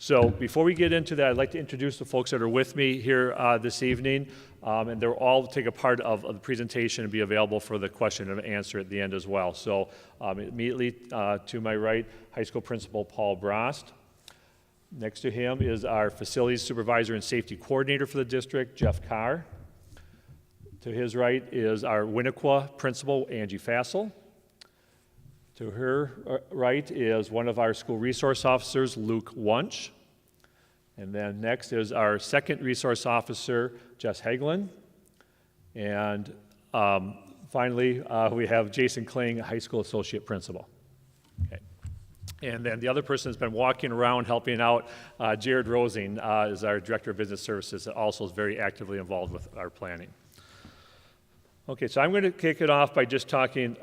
So before we get into that, I'd like to introduce the folks that are with me here this evening, and they'll all take a part of the presentation and be available for the question and answer at the end as well. So immediately to my right, high school principal Paul Brost. Next to him is our facilities supervisor and safety coordinator for the district, Jeff Carr. To his right is our Winnequa principal, Angie Fassel. To her right is one of our school resource officers, Luke Wunsch. And then next is our second resource officer, Jess Hagelin. And finally, we have Jason Kling, high school associate principal. Okay. And then the other person that's been walking around helping out, Jared Rosing, is our director of business services that also is very actively involved with our planning. Okay, so I'm going to kick it off by just talking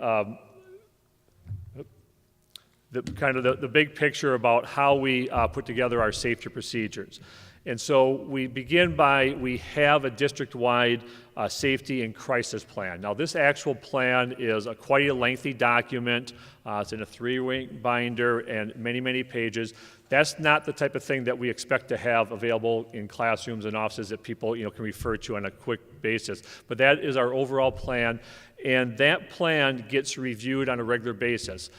the big picture about how we put together our safety procedures. And so we begin by, we have a district-wide safety and crisis plan. Now this actual plan is quite a lengthy document. It's in a 3-ring binder and many, many pages. That's not the type of thing that we expect to have available in classrooms and offices that people can refer to on a quick basis. But that is our overall plan, and that plan gets reviewed on a regular basis.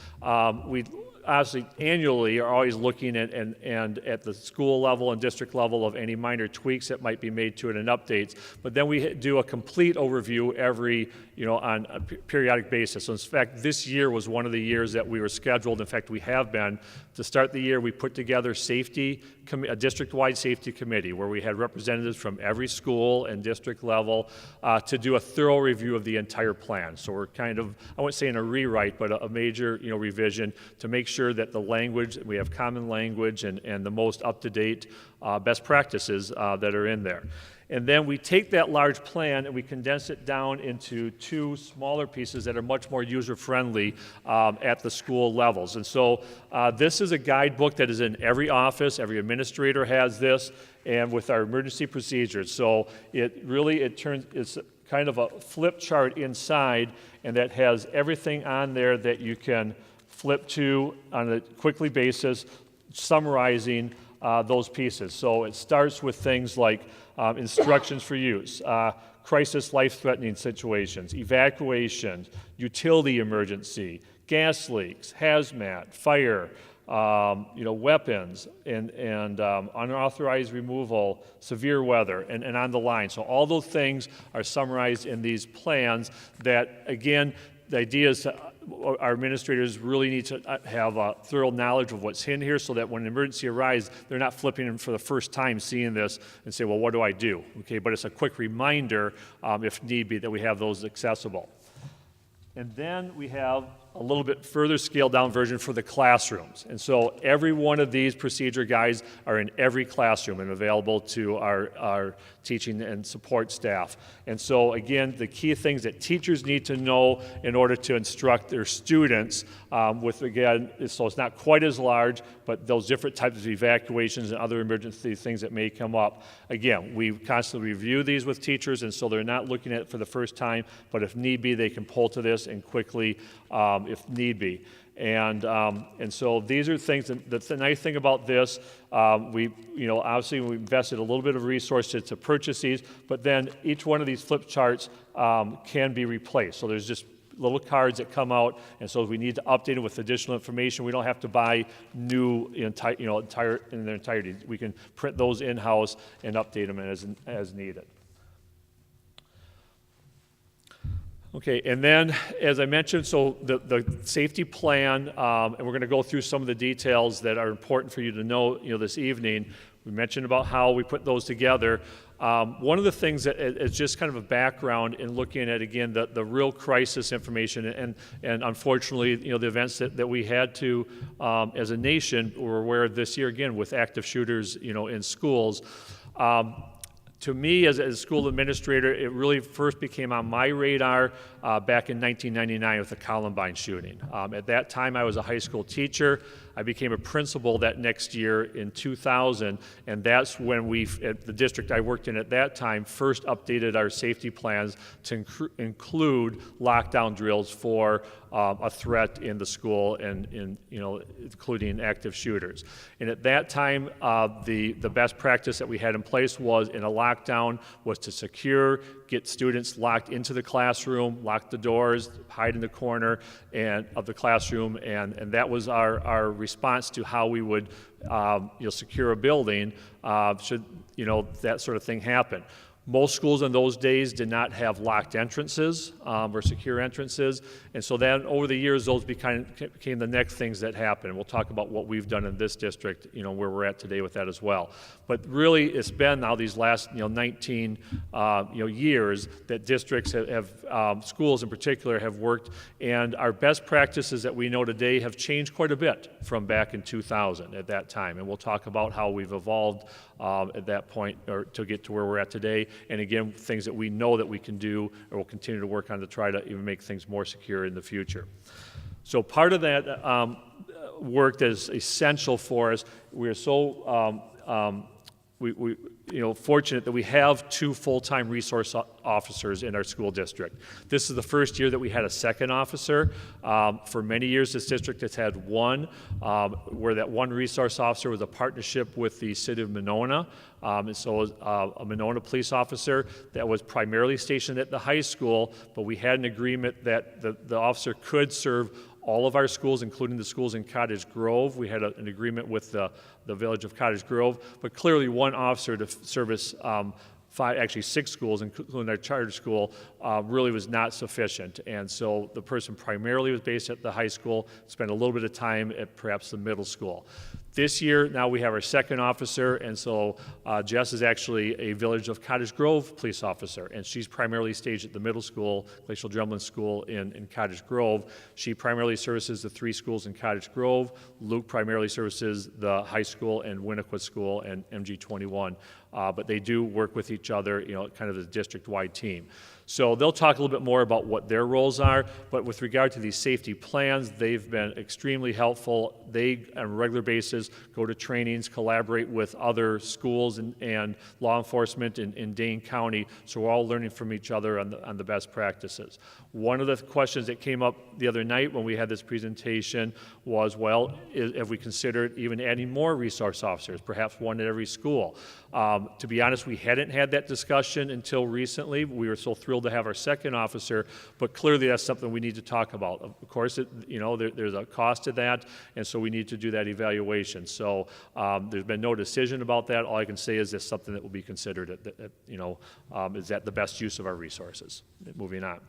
We obviously annually are always looking at and at the school level and district level of any minor tweaks that might be made to it and updates. But then we do a complete overview every on a periodic basis. So in fact, this year was one of the years that we were scheduled. In fact, we have been. To start the year, we put together a district-wide safety committee where we had representatives from every school and district level to do a thorough review of the entire plan. So we're kind of, I wouldn't say in a rewrite, but a major revision to make sure that the language, we have common language and the most up-to-date best practices that are in there. And then we take that large plan and we condense it down into 2 smaller pieces that are much more user-friendly at the school levels. And so this is a guidebook that is in every office. Every administrator has this, and with our emergency procedures. So it's kind of a flip chart inside, and that has everything on there that you can flip to on a quickly basis, summarizing those pieces. So it starts with things like instructions for use, crisis life-threatening situations, evacuation, utility emergency, gas leaks, hazmat, fire, weapons, and unauthorized removal, severe weather, and on the line. So all those things are summarized in these plans that, again, the idea is our administrators really need to have a thorough knowledge of what's in here so that when an emergency arises, they're not flipping in for the first time seeing this and say, well, what do I do? Okay, but it's a quick reminder, if need be, that we have those accessible. And then we have a little bit further scaled down version for the classrooms. And so every one of these procedure guides are in every classroom and available to our teaching and support staff. And so again, the key things that teachers need to know in order to instruct their students so it's not quite as large, but those different types of evacuations and other emergency things that may come up. Again, we constantly review these with teachers, and so they're not looking at it for the first time, but if need be, they can pull to this and quickly if need be. And so these are things, that's the nice thing about this, obviously we invested a little bit of resources to purchase these, but then each one of these flip charts can be replaced. So there's just little cards that come out, and so if we need to update them with additional information, we don't have to buy new in their entirety. We can print those in-house and update them as needed. Okay, and then, as I mentioned, so the safety plan, and we're going to go through some of the details that are important for you to know, this evening. We mentioned about how we put those together. One of the things that is just kind of a background in looking at, again, the real crisis information, and unfortunately, the events that we had to, as a nation, were aware of this year, again, with active shooters, in schools. To me, as a school administrator, it really first became on my radar back in 1999 with the Columbine shooting. At that time, I was a high school teacher. I became a principal that next year in 2000, and that's when we, at the district I worked in at that time, first updated our safety plans to include lockdown drills for a threat in the school and including active shooters. And at that time, the best practice that we had in place was in a lockdown was to secure, get students locked into the classroom, lock the doors, hide in the corner of the classroom, and that was our response to how we would secure a building should that sort of thing happen. Most schools in those days did not have locked entrances or secure entrances, and so then over the years those became the next things that happened. And we'll talk about what we've done in this district, where we're at today with that as well. But really, it's been now these last 19 years that districts have schools in particular have worked, and our best practices that we know today have changed quite a bit from back in 2000 at that time. And we'll talk about how we've evolved at that point or to get to where we're at today. And again, things that we know that we can do or will continue to work on to try to even make things more secure in the future. So part of that work that is essential for us, we're so fortunate that we have 2 full-time resource officers in our school district. This is the first year that we had a second officer. For many years, this district has had one, where that one resource officer was a partnership with the city of Monona. And so a Monona police officer that was primarily stationed at the high school, but we had an agreement that the officer could serve all of our schools, including the schools in Cottage Grove. We had an agreement with the village of Cottage Grove, but clearly one officer to service 6 schools, including our charter school, really was not sufficient. And so the person primarily was based at the high school, spent a little bit of time at perhaps the middle school. This year, now we have our second officer, and so Jess is actually a Village of Cottage Grove police officer, and she's primarily staged at the middle school, Glacial Drumlin School in Cottage Grove. She primarily services the 3 schools in Cottage Grove. Luke primarily services the high school and Winnequa School and MG21, but they do work with each other, kind of the district-wide team. So they'll talk a little bit more about what their roles are, but with regard to these safety plans, they've been extremely helpful. They, on a regular basis, go to trainings, collaborate with other schools and law enforcement in Dane County, so we're all learning from each other on the best practices. One of the questions that came up the other night when we had this presentation was, well, have we considered even adding more resource officers, perhaps one at every school? To be honest, we hadn't had that discussion until recently. We were so thrilled to have our second officer, but clearly that's something we need to talk about. Of course, there's a cost to that, and so we need to do that evaluation. So there's been no decision about that. All I can say is it's something that will be considered. Is that the best use of our resources? Moving on.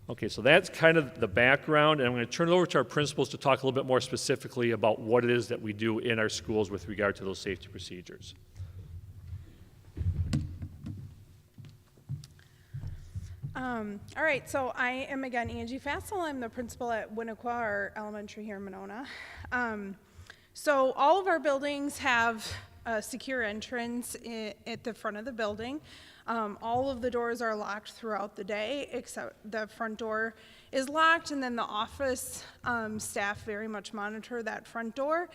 Okay, so that's kind of the background, and I'm going to turn it over to our principals to talk a little bit more specifically about what it is that we do in our schools with regard to those safety procedures. All right, so I am again Angie Fassel. I'm the principal at Winnequa, our elementary here in Monona. So all of our buildings have a secure entrance at the front of the building. All of the doors are locked throughout the day, except the front door is locked, and then the office staff very much monitor that front door.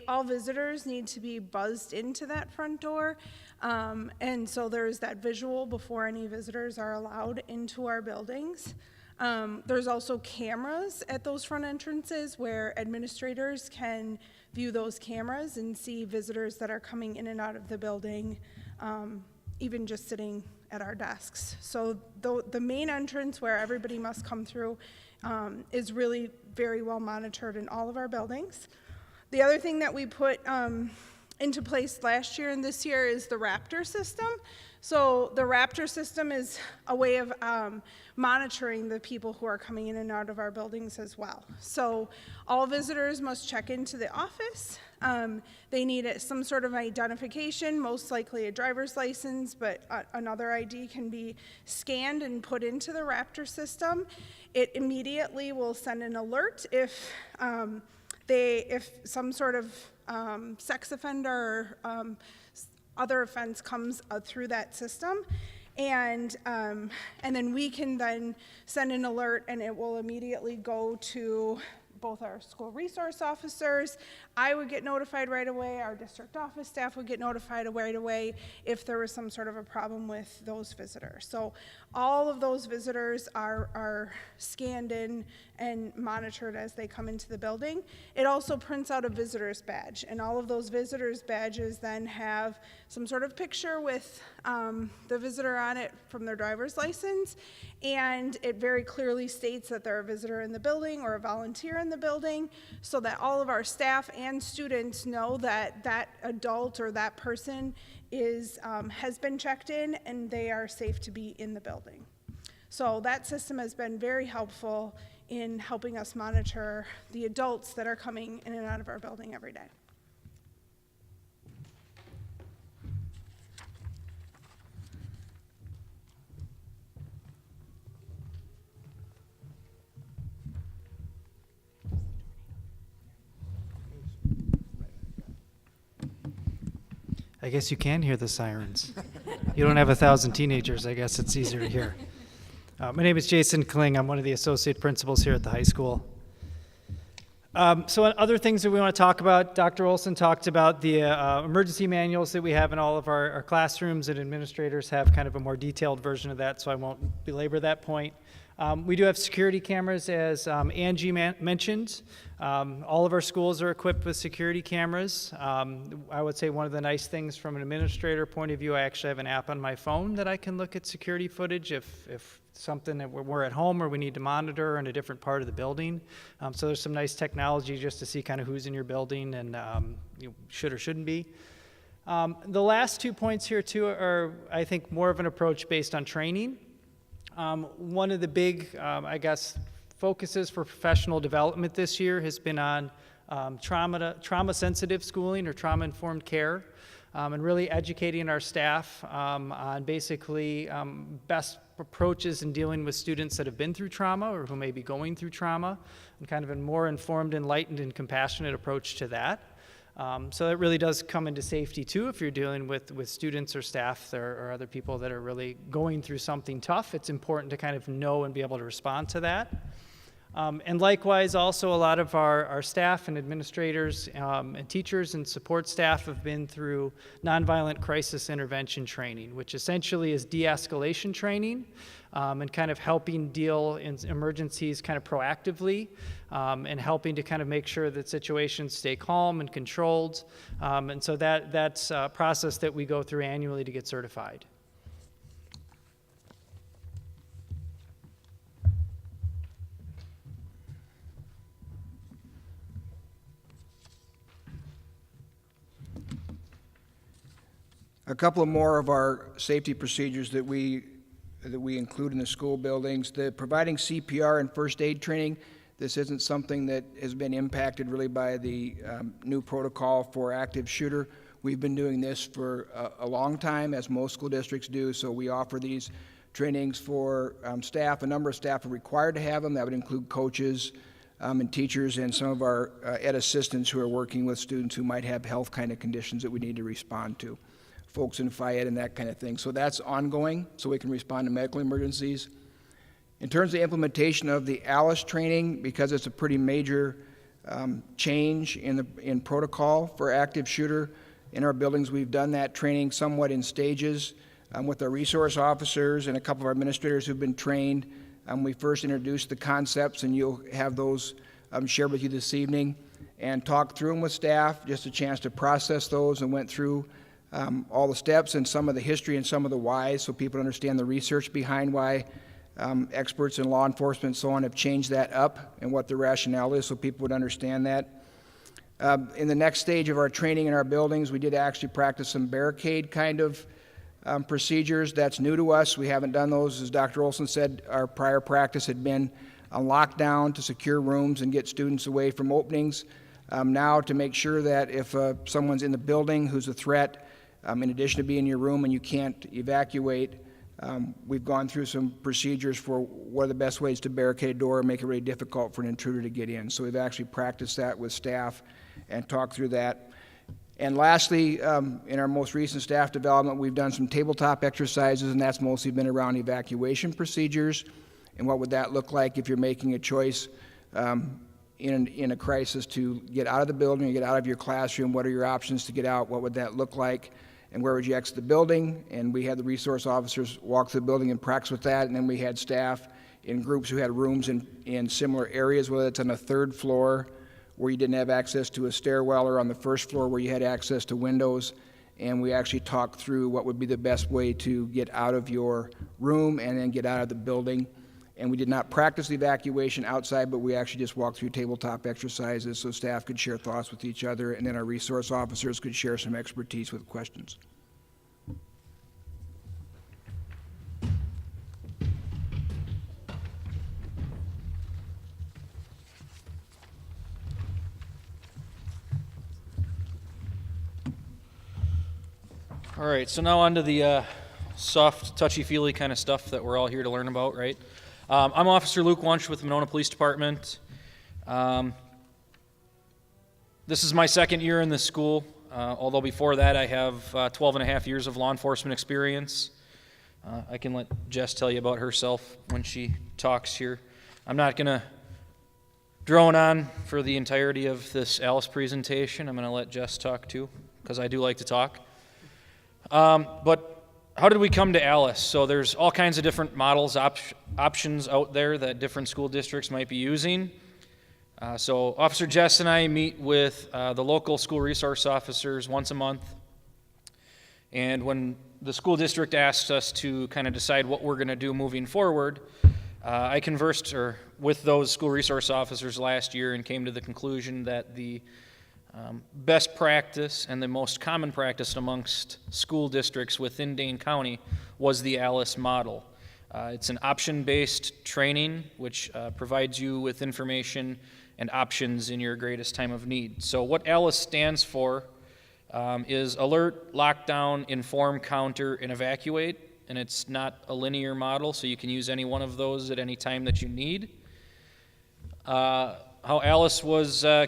All visitors need to be buzzed into that front door, and so there's that visual before any visitors are allowed into our buildings. There's also cameras at those front entrances where administrators can view those cameras and see visitors that are coming in and out of the building, even just sitting at our desks. So the main entrance where everybody must come through is really very well monitored in all of our buildings. The other thing that we put into place last year and this year is the Raptor system. So the Raptor system is a way of monitoring the people who are coming in and out of our buildings as well. So all visitors must check into the office. They need some sort of identification, most likely a driver's license, but another ID can be scanned and put into the Raptor system. It immediately will send an alert if some sort of sex offender or other offense comes through that system, and then we can then send an alert, and it will immediately go to both our school resource officers. I would get notified right away. Our district office staff would get notified right away if there was some sort of a problem with those visitors. So all of those visitors are scanned in and monitored as they come into the building. It also prints out a visitor's badge, and all of those visitors' badges then have some sort of picture with the visitor on it from their driver's license, and it very clearly states that they're a visitor in the building or a volunteer in the building, so that all of our staff and students know that that adult or that person is has been checked in and they are safe to be in the building. So that system has been very helpful in helping us monitor the adults that are coming in and out of our building every day. I guess you can hear the sirens. You don't have 1,000 teenagers. I guess it's easier to hear. My name is Jason Kling. I'm one of the associate principals here at the high school. So other things that we want to talk about, Dr. Olson talked about the emergency manuals that we have in all of our classrooms, and administrators have kind of a more detailed version of that, so I won't belabor that point. We do have security cameras, as Angie mentioned. All of our schools are equipped with security cameras. I would say one of the nice things from an administrator point of view, I actually have an app on my phone that I can look at security footage if something that we're at home or we need to monitor in a different part of the building. So there's some nice technology just to see kind of who's in your building and you should or shouldn't be. The last 2 points here too are, I think, more of an approach based on training. One of the big, I guess, focuses for professional development this year has been on trauma-sensitive schooling or trauma-informed care, and really educating our staff on basically best approaches in dealing with students that have been through trauma or who may be going through trauma, and kind of a more informed, enlightened, and compassionate approach to that. So that really does come into safety too if you're dealing with students or staff or other people that are really going through something tough. It's important to kind of know and be able to respond to that. And likewise, also a lot of our staff and administrators and teachers and support staff have been through nonviolent crisis intervention training, which essentially is de-escalation training and kind of helping deal in emergencies kind of proactively and helping to kind of make sure that situations stay calm and controlled. And so that's a process that we go through annually to get certified. A couple of more of our safety procedures that we include in the school buildings. The providing CPR and first aid training. This isn't something that has been impacted really by the new protocol for active shooter. We've been doing this for a long time, as most school districts do, so we offer these trainings for staff. A number of staff are required to have them. That would include coaches and teachers and some of our ed assistants who are working with students who might have health kind of conditions that we need to respond to. Folks in Fayette and that kind of thing. So that's ongoing, so we can respond to medical emergencies. In terms of implementation of the ALICE training, because it's a pretty major change in protocol for active shooter in our buildings, we've done that training somewhat in stages with our resource officers and a couple of our administrators who've been trained. We first introduced the concepts, and you'll have those shared with you this evening, and talked through them with staff, just a chance to process those, and went through all the steps and some of the history and some of the whys, so people understand the research behind why experts in law enforcement and so on have changed that up and what the rationale is, so people would understand that. In the next stage of our training in our buildings, we did actually practice some barricade kind of procedures. That's new to us. We haven't done those. As Dr. Olson said, our prior practice had been a lockdown to secure rooms and get students away from openings. Now, to make sure that if someone's in the building who's a threat, in addition to being in your room and you can't evacuate, we've gone through some procedures for what are the best ways to barricade a door and make it really difficult for an intruder to get in. So we've actually practiced that with staff and talked through that. And lastly, in our most recent staff development, we've done some tabletop exercises, and that's mostly been around evacuation procedures and what would that look like if you're making a choice in a crisis to get out of the building or get out of your classroom. What are your options to get out? What would that look like? And where would you exit the building? And we had the resource officers walk through the building and practice with that. And then we had staff in groups who had rooms in similar areas, whether it's on the third floor where you didn't have access to a stairwell or on the first floor where you had access to windows. And we actually talked through what would be the best way to get out of your room and then get out of the building. And we did not practice the evacuation outside, but we actually just walked through tabletop exercises so staff could share thoughts with each other, and then our resource officers could share some expertise with questions. All right, so now on to the soft, touchy-feely kind of stuff that we're all here to learn about, right? I'm Officer Luke Wunsch with the Monona Police Department. This is my second year in this school, although before that I have 12 and a half years of law enforcement experience. I can let Jess tell you about herself when she talks here. I'm not going to drone on for the entirety of this Alice presentation. I'm going to let Jess talk too, because I do like to talk. But how did we come to Alice? So there's all kinds of different models, options out there that different school districts might be using. So Officer Jess and I meet with the local school resource officers once a month. And when the school district asked us to kind of decide what we're going to do moving forward, I conversed with those school resource officers last year and came to the conclusion that the best practice and the most common practice amongst school districts within Dane County was the Alice model. It's an option-based training which provides you with information and options in your greatest time of need. So what Alice stands for is alert, lockdown, inform, counter, and evacuate. And it's not a linear model, so you can use any one of those at any time that you need. How Alice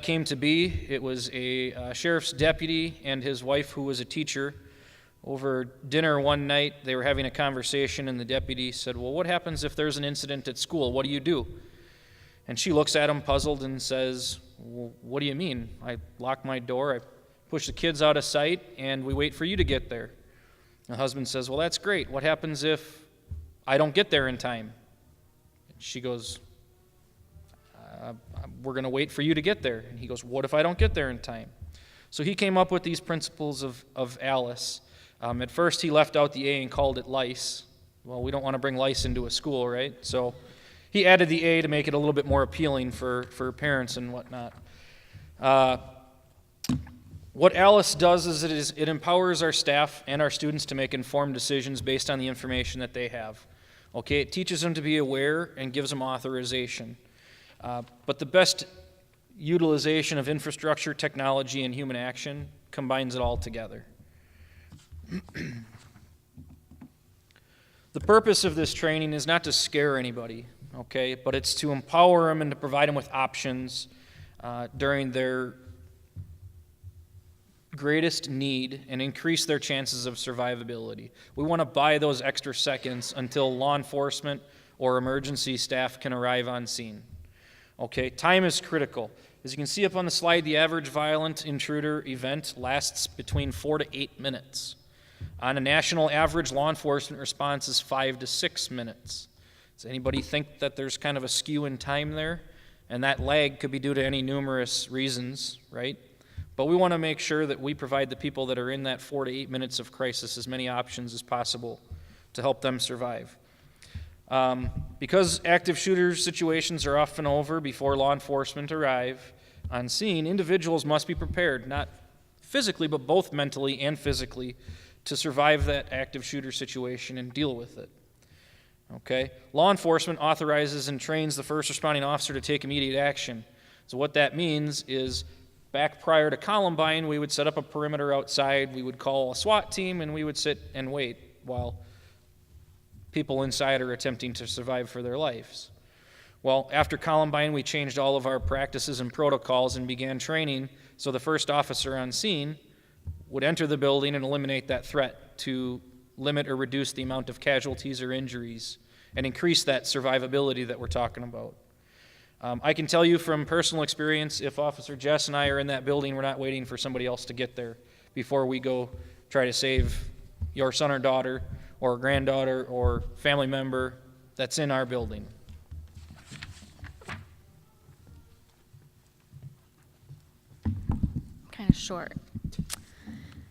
came to be, it was a sheriff's deputy and his wife, who was a teacher. Over dinner one night, they were having a conversation, and the deputy said, "Well, what happens if there's an incident at school? What do you do?" And she looks at him puzzled and says, "Well, what do you mean? I lock my door, I push the kids out of sight, and we wait for you to get there." The husband says, "Well, that's great. What happens if I don't get there in time?" And she goes, "We're going to wait for you to get there." And he goes, "What if I don't get there in time?" So he came up with these principles of Alice. At first, he left out the A and called it lice. Well, we don't want to bring lice into a school, right? So he added the A to make it a little bit more appealing for parents and whatnot. What Alice does is it empowers our staff and our students to make informed decisions based on the information that they have. Okay, it teaches them to be aware and gives them authorization. But the best utilization of infrastructure, technology, and human action combines it all together. The purpose of this training is not to scare anybody, okay, but it's to empower them and to provide them with options during their greatest need and increase their chances of survivability. We want to buy those extra seconds until law enforcement or emergency staff can arrive on scene. Okay, time is critical. As you can see up on the slide, the average violent intruder event lasts between 4 to 8 minutes. On a national average, law enforcement response is 5 to 6 minutes. Does anybody think that there's kind of a skew in time there? And that lag could be due to any numerous reasons, right? But we want to make sure that we provide the people that are in that 4 to 8 minutes of crisis as many options as possible to help them survive. Because active shooter situations are often over before law enforcement arrive on scene, individuals must be prepared, not physically, but both mentally and physically, to survive that active shooter situation and deal with it. Okay? Law enforcement authorizes and trains the first responding officer to take immediate action. So what that means is, back prior to Columbine, we would set up a perimeter outside, we would call a SWAT team, and we would sit and wait while people inside are attempting to survive for their lives. Well, after Columbine, we changed all of our practices and protocols and began training so the first officer on scene would enter the building and eliminate that threat to limit or reduce the amount of casualties or injuries and increase that survivability that we're talking about. I can tell you from personal experience, if Officer Jess and I are in that building, we're not waiting for somebody else to get there before we go try to save your son or daughter or granddaughter or family member that's in our building. Kind of short.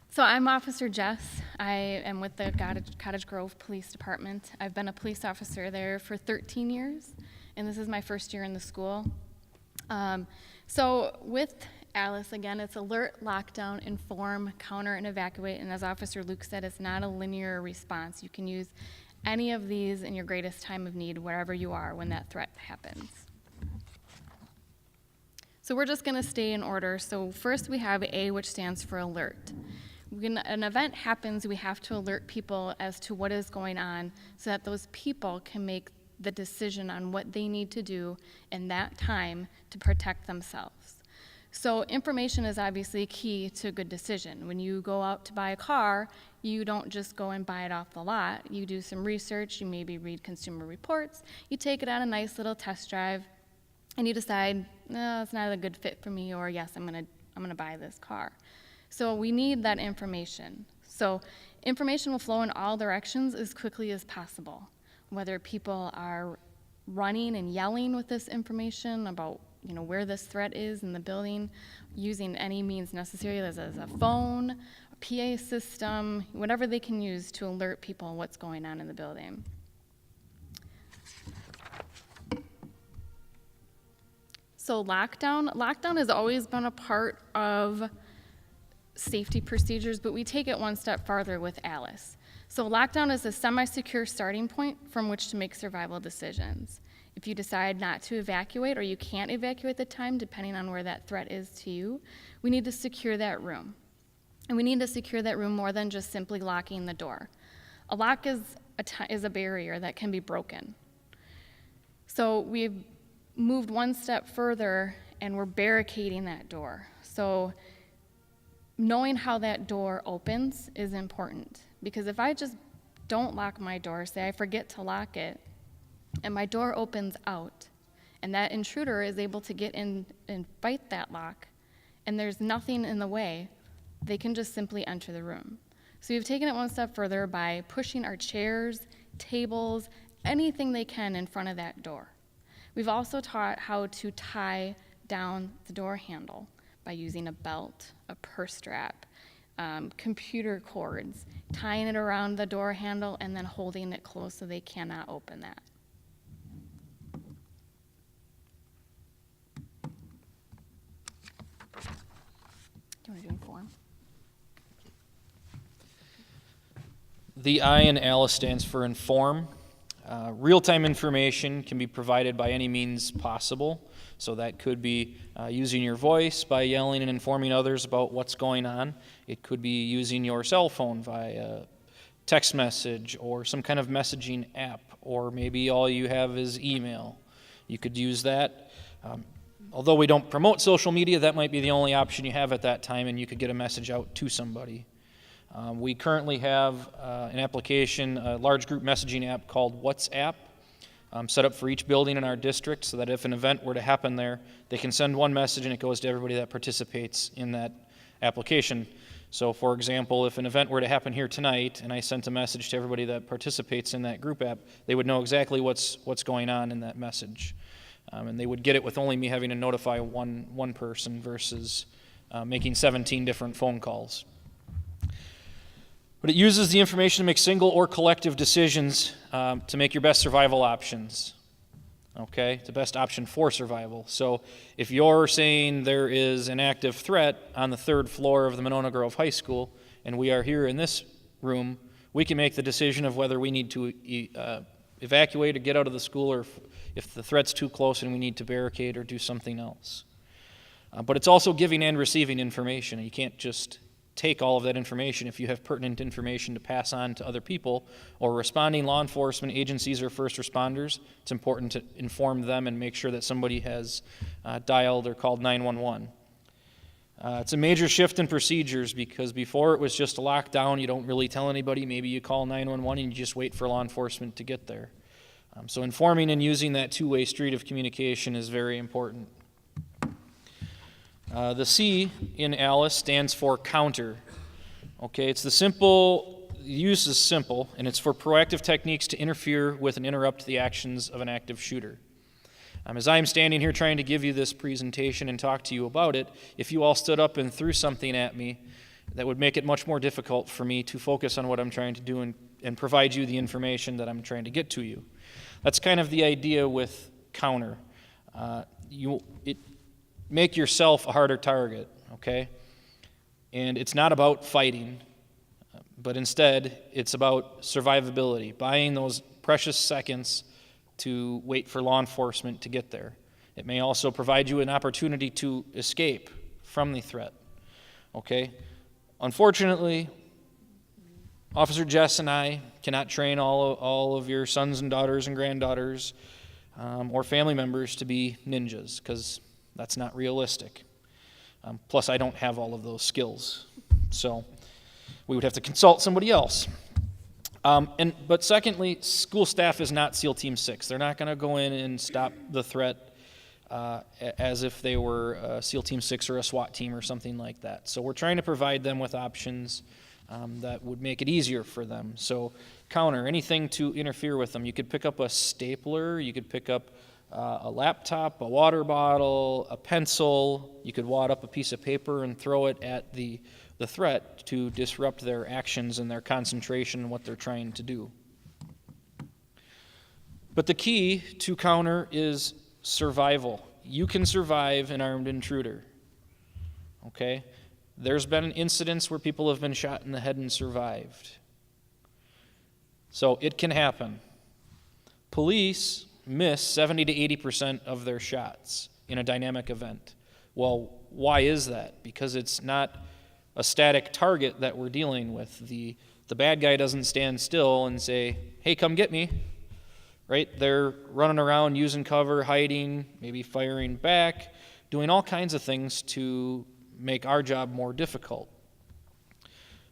So I'm Officer Jess. I am with the Cottage Grove Police Department. I've been a police officer there for 13 years, and this is my first year in the school. So with Alice, again, it's alert, lockdown, inform, counter, and evacuate. And as Officer Luke said, it's not a linear response. You can use any of these in your greatest time of need, wherever you are when that threat happens. So we're just going to stay in order. So first we have A, which stands for alert. When an event happens, we have to alert people as to what is going on so that those people can make the decision on what they need to do in that time to protect themselves. So information is obviously key to a good decision. When you go out to buy a car, you don't just go and buy it off the lot. You do some research, you maybe read Consumer Reports, you take it on a nice little test drive, and you decide, no, it's not a good fit for me, or yes, I'm gonna buy this car. So we need that information. So information will flow in all directions as quickly as possible. Whether people are running and yelling with this information about where this threat is in the building, using any means necessary, as a phone, a PA system, whatever they can use to alert people what's going on in the building. So lockdown has always been a part of safety procedures, but we take it one step farther with Alice. So lockdown is a semi-secure starting point from which to make survival decisions. If you decide not to evacuate or you can't evacuate at the time, depending on where that threat is to you, we need to secure that room. And we need to secure that room more than just simply locking the door. A lock is a barrier that can be broken. So we've moved one step further and we're barricading that door. So knowing how that door opens is important, because if I just don't lock my door, say I forget to lock it, and my door opens out, and that intruder is able to get in and fight that lock, and there's nothing in the way, they can just simply enter the room. So we've taken it one step further by pushing our chairs, tables, anything they can in front of that door. We've also taught how to tie down the door handle by using a belt, a purse strap, computer cords, tying it around the door handle and then holding it closed so they cannot open that. Do you want to do inform? The I in Alice stands for inform. Real-time information can be provided by any means possible. So that could be using your voice by yelling and informing others about what's going on. It could be using your cell phone via text message or some kind of messaging app, or maybe all you have is email. You could use that. Although we don't promote social media, that might be the only option you have at that time, and you could get a message out to somebody. We currently have an application, a large group messaging app called WhatsApp, set up for each building in our district, so that if an event were to happen there, they can send one message and it goes to everybody that participates in that application. So for example, if an event were to happen here tonight and I sent a message to everybody that participates in that group app, they would know exactly what's going on in that message. And they would get it with only me having to notify one person versus making 17 different phone calls. But it uses the information to make single or collective decisions to make your best survival options. Okay, the best option for survival. So if you're saying there is an active threat on the 3rd floor of the Monona Grove High School, and we are here in this room, we can make the decision of whether we need to evacuate or get out of the school, or if the threat's too close and we need to barricade or do something else. But it's also giving and receiving information. You can't just take all of that information. If you have pertinent information to pass on to other people or responding law enforcement agencies or first responders, it's important to inform them and make sure that somebody has dialed or called 911. It's a major shift in procedures, because before it was just a lockdown, you don't really tell anybody, maybe you call 911 and you just wait for law enforcement to get there. So informing and using that two-way street of communication is very important. The C in ALICE stands for counter. Okay, it's the use is simple, and it's for proactive techniques to interfere with and interrupt the actions of an active shooter. As I'm standing here trying to give you this presentation and talk to you about it, if you all stood up and threw something at me, that would make it much more difficult for me to focus on what I'm trying to do and provide you the information that I'm trying to get to you. That's kind of the idea with counter. Make yourself a harder target, okay? And it's not about fighting, but instead it's about survivability, buying those precious seconds to wait for law enforcement to get there. It may also provide you an opportunity to escape from the threat, okay? Unfortunately, Officer Jess and I cannot train all of your sons and daughters and granddaughters or family members to be ninjas, because that's not realistic. Plus, I don't have all of those skills, so we would have to consult somebody else. But secondly, school staff is not SEAL Team 6. They're not going to go in and stop the threat as if they were SEAL Team 6 or a SWAT team or something like that. So we're trying to provide them with options that would make it easier for them. So counter, anything to interfere with them. You could pick up a stapler, you could pick up a laptop, a water bottle, a pencil. You could wad up a piece of paper and throw it at the threat to disrupt their actions and their concentration on what they're trying to do. But the key to counter is survival. You can survive an armed intruder. Okay? There's been incidents where people have been shot in the head and survived. So it can happen. Police miss 70 to 80% of their shots in a dynamic event. Well, why is that? Because it's not a static target that we're dealing with. The bad guy doesn't stand still and say, hey, come get me. Right? They're running around using cover, hiding, maybe firing back, doing all kinds of things to make our job more difficult.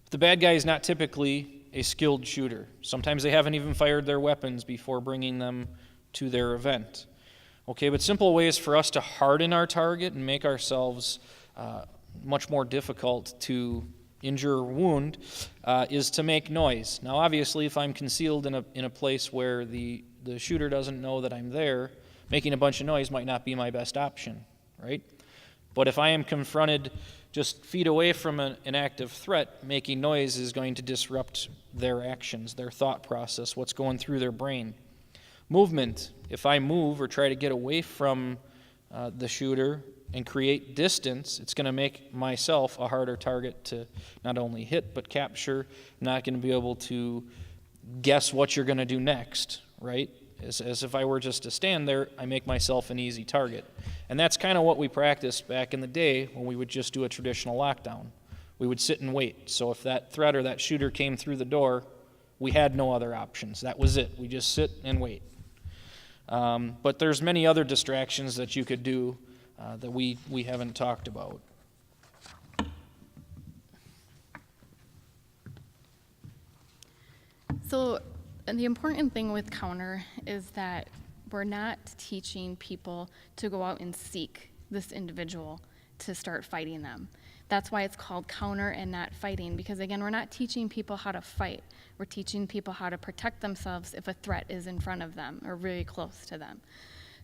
The bad guy is not typically a skilled shooter. Sometimes they haven't even fired their weapons before bringing them to their event. Okay, but simple ways for us to harden our target and make ourselves much more difficult to injure or wound is to make noise. Now, obviously, if I'm concealed in a place where the shooter doesn't know that I'm there, making a bunch of noise might not be my best option, right? But if I am confronted just feet away from an active threat, making noise is going to disrupt their actions, their thought process, what's going through their brain. Movement, if I move or try to get away from the shooter and create distance, it's going to make myself a harder target to not only hit but capture. I'm not going to be able to guess what you're going to do next, right? As if I were just to stand there, I make myself an easy target. And that's kind of what we practiced back in the day when we would just do a traditional lockdown. We would sit and wait. So if that threat or that shooter came through the door, we had no other options. That was it. We just sit and wait. But there's many other distractions that you could do that we haven't talked about. So the important thing with counter is that we're not teaching people to go out and seek this individual to start fighting them. That's why it's called counter and not fighting, because again, we're not teaching people how to fight. We're teaching people how to protect themselves if a threat is in front of them or really close to them.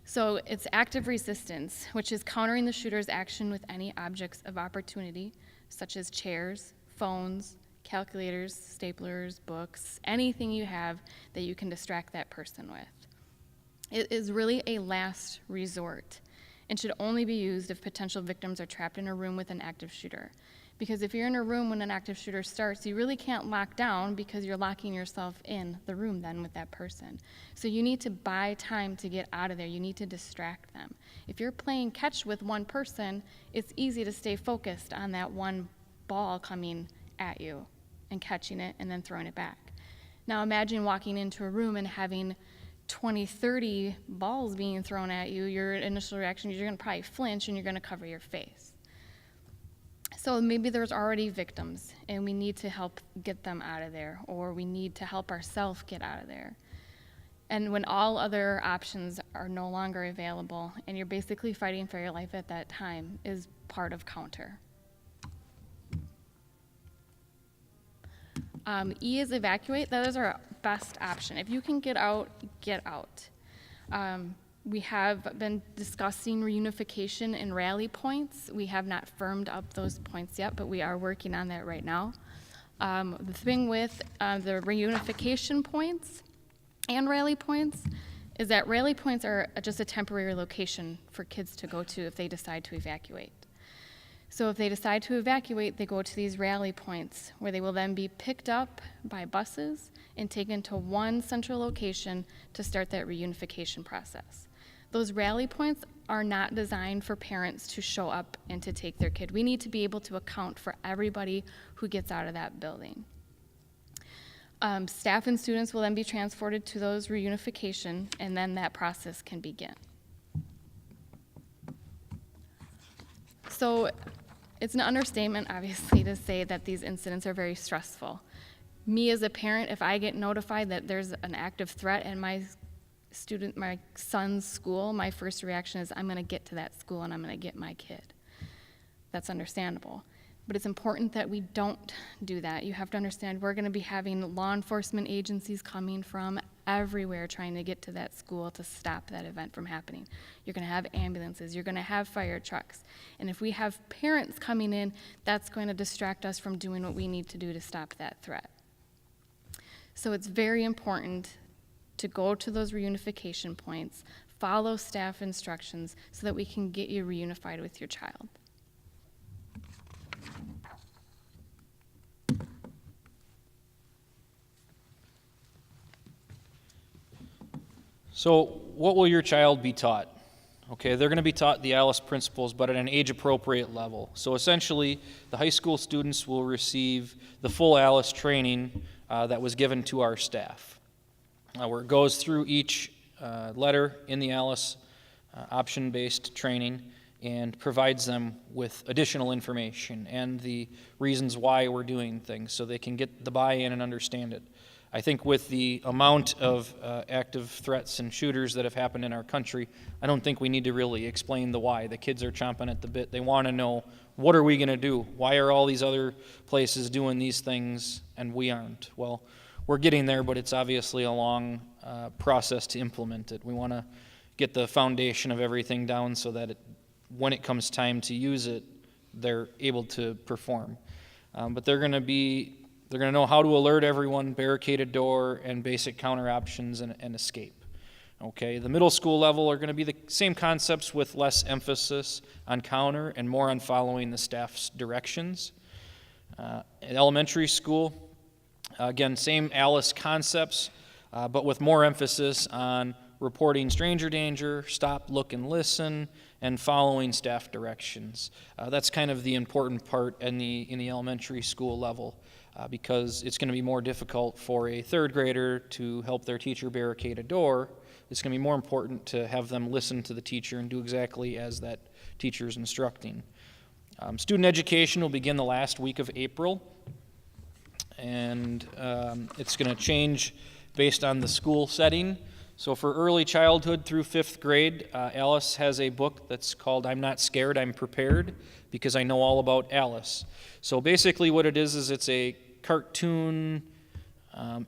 So it's active resistance, which is countering the shooter's action with any objects of opportunity, such as chairs, phones, calculators, staplers, books, anything you have that you can distract that person with. It is really a last resort and should only be used if potential victims are trapped in a room with an active shooter. Because if you're in a room when an active shooter starts, you really can't lock down because you're locking yourself in the room then with that person. So you need to buy time to get out of there. You need to distract them. If you're playing catch with one person, it's easy to stay focused on that one ball coming at you and catching it and then throwing it back. Now imagine walking into a room and having 20, 30 balls being thrown at you. Your initial reaction is you're going to probably flinch and you're going to cover your face. So maybe there's already victims and we need to help get them out of there, or we need to help ourselves get out of there. And when all other options are no longer available and you're basically fighting for your life at that time is part of counter. E is evacuate. That is our best option. If you can get out, get out. We have been discussing reunification and rally points. We have not firmed up those points yet, but we are working on that right now. The thing with the reunification points and rally points is that rally points are just a temporary location for kids to go to if they decide to evacuate. So if they decide to evacuate, they go to these rally points where they will then be picked up by buses and taken to one central location to start that reunification process. Those rally points are not designed for parents to show up and to take their kid. We need to be able to account for everybody who gets out of that building. Staff and students will then be transported to those reunification, and then that process can begin. So it's an understatement, obviously, to say that these incidents are very stressful. Me as a parent, if I get notified that there's an active threat in my son's school, my first reaction is I'm going to get to that school and I'm going to get my kid. That's understandable. But it's important that we don't do that. You have to understand we're going to be having law enforcement agencies coming from everywhere trying to get to that school to stop that event from happening. You're going to have ambulances. You're going to have fire trucks. And if we have parents coming in, that's going to distract us from doing what we need to do to stop that threat. So it's very important to go to those reunification points, follow staff instructions so that we can get you reunified with your child. So what will your child be taught? Okay, they're going to be taught the ALICE principles, but at an age-appropriate level. So essentially, the high school students will receive the full ALICE training that was given to our staff, where it goes through each letter in the ALICE option-based training and provides them with additional information and the reasons why we're doing things so they can get the buy-in and understand it. I think with the amount of active threats and shooters that have happened in our country, I don't think we need to really explain the why. The kids are chomping at the bit. They want to know, what are we going to do? Why are all these other places doing these things and we aren't? Well, we're getting there, but it's obviously a long process to implement it. We want to get the foundation of everything down so that when it comes time to use it, they're able to perform. But they're going to know how to alert everyone, barricade a door, and basic counter options and escape. Okay, the middle school level are going to be the same concepts with less emphasis on counter and more on following the staff's directions. In elementary school, again, same ALICE concepts, but with more emphasis on reporting stranger danger, stop, look, and listen, and following staff directions. That's kind of the important part in the elementary school level. Because it's going to be more difficult for a third grader to help their teacher barricade a door. It's going to be more important to have them listen to the teacher and do exactly as that teacher is instructing. Student education will begin the last week of April, and it's going to change based on the school setting. So for early childhood through 5th grade, ALICE has a book that's called I'm Not Scared, I'm Prepared, because I know all about ALICE. So basically what it is it's a cartoon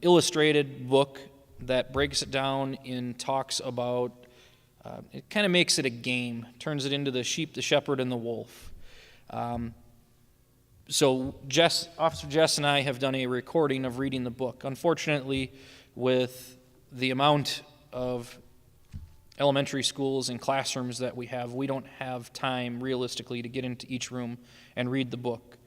illustrated book that breaks it down in talks about, it kind of makes it a game, turns it into the sheep, the shepherd, and the wolf. So Officer Jess and I have done a recording of reading the book. Unfortunately, with the amount of elementary schools and classrooms that we have, we don't have time realistically to get into each room and read the book.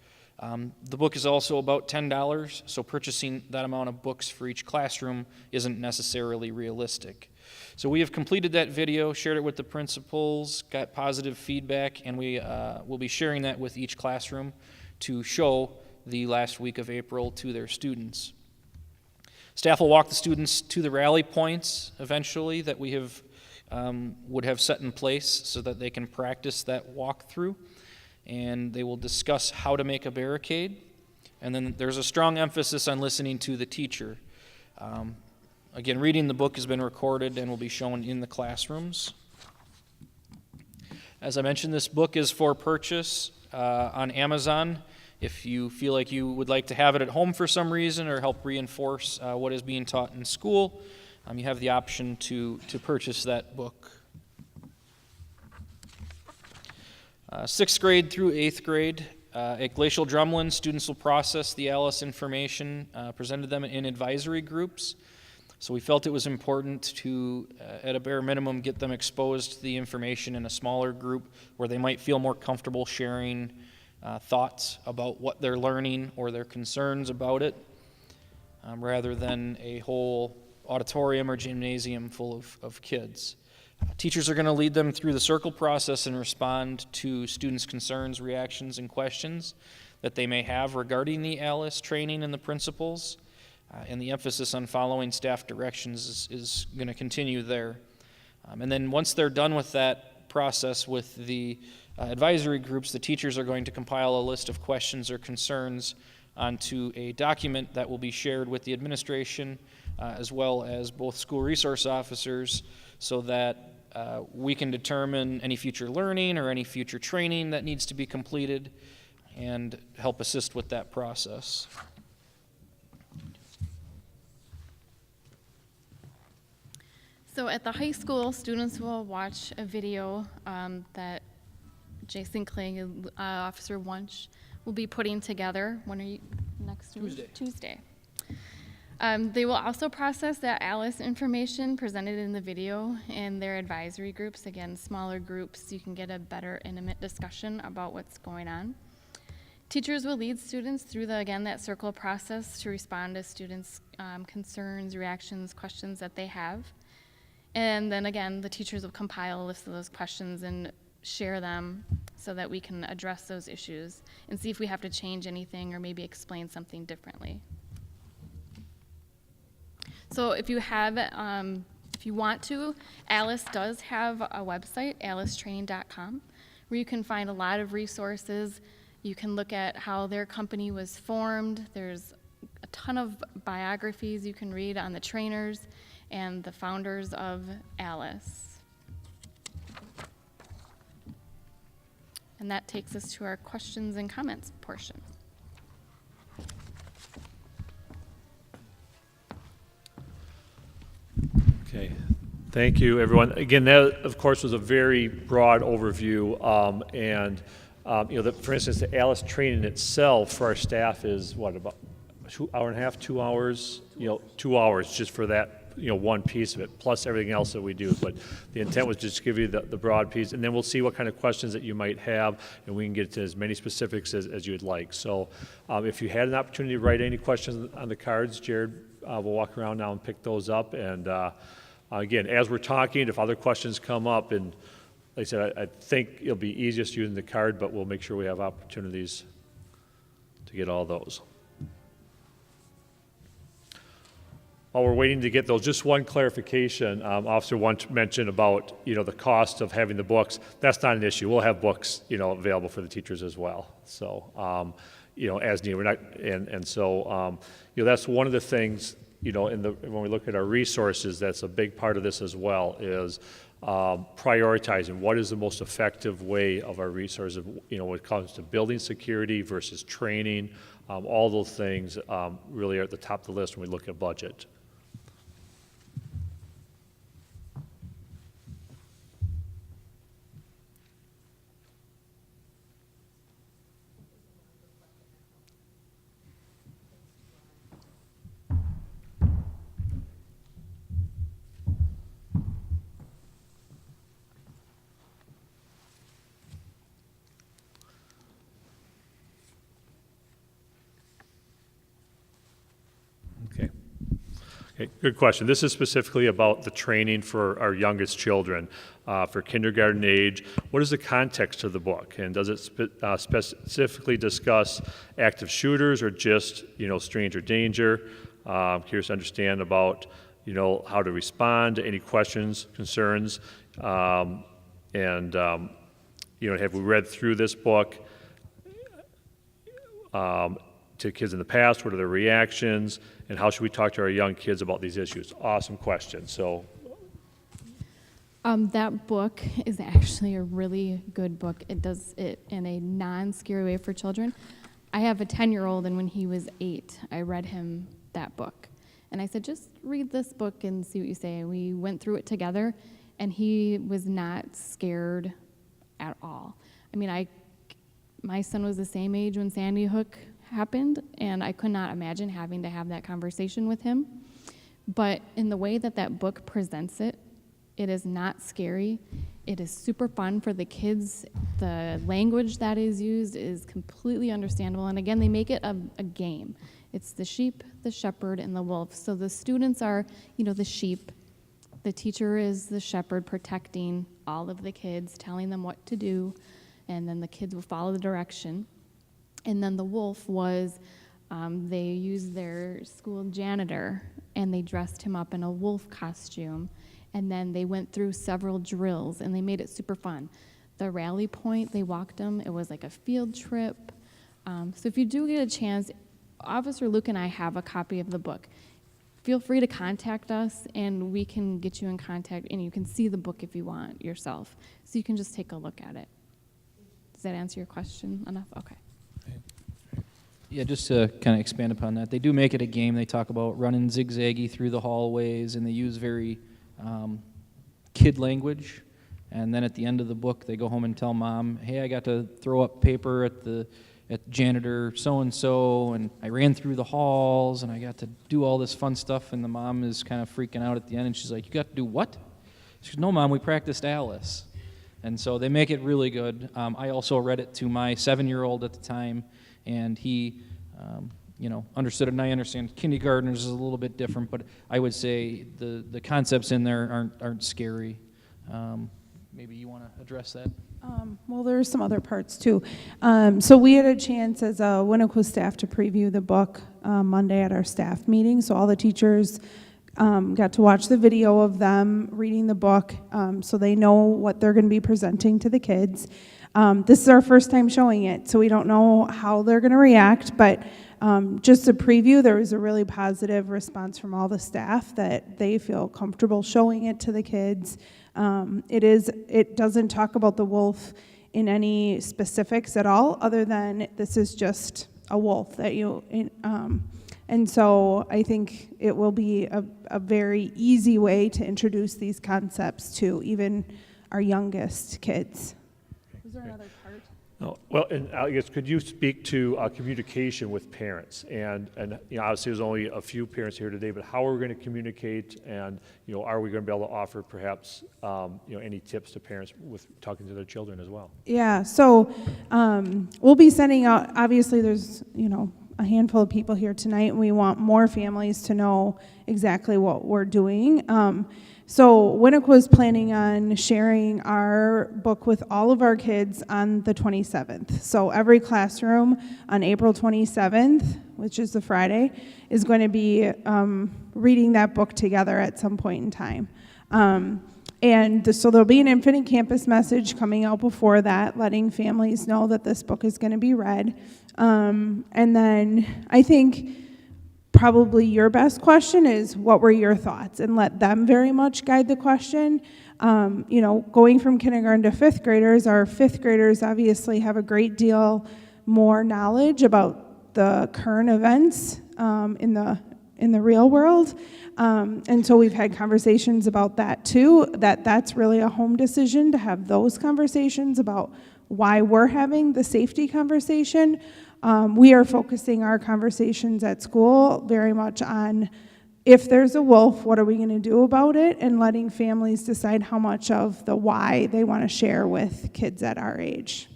The book is also about $10, so purchasing that amount of books for each classroom isn't necessarily realistic. So we have completed that video, shared it with the principals, got positive feedback, and we will be sharing that with each classroom to show the last week of April to their students. Staff will walk the students to the rally points eventually that we have would have set in place so that they can practice that walkthrough. And they will discuss how to make a barricade. And then there's a strong emphasis on listening to the teacher. Again, reading the book has been recorded and will be shown in the classrooms. As I mentioned, this book is for purchase on Amazon. If you feel like you would like to have it at home for some reason or help reinforce what is being taught in school, you have the option to purchase that book. 6th grade through 8th grade, at Glacial Drumlin, students will process the ALICE information presented to them in advisory groups. So we felt it was important to, at a bare minimum, get them exposed to the information in a smaller group where they might feel more comfortable sharing thoughts about what they're learning or their concerns about it, rather than a whole auditorium or gymnasium full of kids. Teachers are going to lead them through the circle process and respond to students' concerns, reactions, and questions that they may have regarding the ALICE training and the principles. And the emphasis on following staff directions is going to continue there. And then once they're done with that process with the advisory groups, the teachers are going to compile a list of questions or concerns onto a document that will be shared with the administration as well as both school resource officers, so that we can determine any future learning or any future training that needs to be completed and help assist with that process. So at the high school, students will watch a video that Jason Kling, Officer Wunsch, will be putting together. When are you next week? Tuesday. They will also process that ALICE information presented in the video in their advisory groups. Again, smaller groups, you can get a better intimate discussion about what's going on. Teachers will lead students through that circle process to respond to students' concerns, reactions, questions that they have. And then again, the teachers will compile a list of those questions and share them so that we can address those issues and see if we have to change anything or maybe explain something differently. So if you have, if you want to, ALICE does have a website, alicetraining.com, where you can find a lot of resources. You can look at how their company was formed. There's a ton of biographies you can read on the trainers and the founders of ALICE. And that takes us to our questions and comments portion. Okay, thank you, everyone. Again, that, of course, was a very broad overview, for instance, the ALICE training itself for our staff is, what, about 2 hours, 2 hours? 2 hours just for that, one piece of it, plus everything else that we do. But the intent was just to give you the broad piece, and then we'll see what kind of questions that you might have, and we can get to as many specifics as you'd like. So if you had an opportunity to write any questions on the cards, Jared will walk around now and pick those up. And again, as we're talking, if other questions come up, and like I said, I think it'll be easiest using the card, but we'll make sure we have opportunities to get all those. While we're waiting to get those, just one clarification. Officer Wunsch mentioned about, the cost of having the books. That's not an issue. We'll have books, available for the teachers as well. So, as needed. We're not, and so, that's one of the things, when we look at our resources, that's a big part of this as well, is prioritizing what is the most effective way of our resources, when it comes to building security versus training. All those things really are at the top of the list when we look at budget. Okay, good question. This is specifically about the training for our youngest children, for kindergarten age. What is the context of the book? And does it specifically discuss active shooters or just, stranger danger? Curious to understand about, how to respond to any questions, concerns. Have we read through this book? To to kids in the past? What are their reactions? And how should we talk to our young kids about these issues? Awesome question. So, That book is actually a really good book. It does it in a non-scary way for children. I have a 10-year-old, and when he was 8, I read him that book. And I said, just read this book and see what you say. And we went through it together, and he was not scared at all. I mean, my son was the same age when Sandy Hook happened, and I could not imagine having to have that conversation with him. But in the way that that book presents it, it is not scary. It is super fun for the kids. The language that is used is completely understandable. And again, they make it a game. It's the sheep, the shepherd, and the wolf. So the students are, the sheep. The teacher is the shepherd protecting all of the kids, telling them what to do, and then the kids will follow the direction. And then the wolf was, they used their school janitor, and they dressed him up in a wolf costume. And then they went through several drills, and they made it super fun. The rally point, they walked them. It was like a field trip. So if you do get a chance, Officer Luke and I have a copy of the book. Feel free to contact us, and we can get you in contact, and you can see the book if you want yourself. So you can just take a look at it. Does that answer your question enough? Okay. Yeah, just to kind of expand upon that, they do make it a game. They talk about running zigzaggy through the hallways, and they use very kid language. And then at the end of the book, they go home and tell mom, hey, I got to throw up paper at janitor so-and-so, and I ran through the halls, and I got to do all this fun stuff. And the mom is kind of freaking out at the end, and she's like, you got to do what? She goes, no, Mom, we practiced Alice. And so they make it really good. I also read it to my 7-year-old at the time, and he, understood it, and I understand kindergartners is a little bit different, but I would say the concepts in there aren't scary. Maybe you want to address that? Well, there's some other parts too. So we had a chance as a Winnequa staff to preview the book Monday at our staff meeting. So all the teachers got to watch the video of them reading the book, so they know what they're going to be presenting to the kids. This is our first time showing it, so we don't know how they're going to react, but just a preview, there was a really positive response from all the staff that they feel comfortable showing it to the kids. It doesn't talk about the wolf in any specifics at all, other than this is just a wolf that and so I think it will be a very easy way to introduce these concepts to even our youngest kids. Was there another part? no, well, and I guess, could you speak to communication with parents? And obviously there's only a few parents here today, but how are we going to communicate? And, are we going to be able to offer perhaps, any tips to parents with talking to their children as well? Yeah, so we'll be sending out, obviously there's, a handful of people here tonight, and we want more families to know exactly what we're doing. So Winnequa is planning on sharing our book with all of our kids on the 27th. So every classroom on April 27th, which is the Friday, is going to be reading that book together at some point in time. So there'll be an Infinite Campus message coming out before that, letting families know that this book is going to be read. And then I think probably your best question is, what were your thoughts? And let them very much guide the question. Going from kindergarten to fifth graders, our fifth graders obviously have a great deal more knowledge about the current events in the real world. And so we've had conversations about that too, that's really a home decision to have those conversations about why we're having the safety conversation. We are focusing our conversations at school very much on, if there's a wolf, what are we going to do about it, and letting families decide how much of the why they want to share with kids at our age.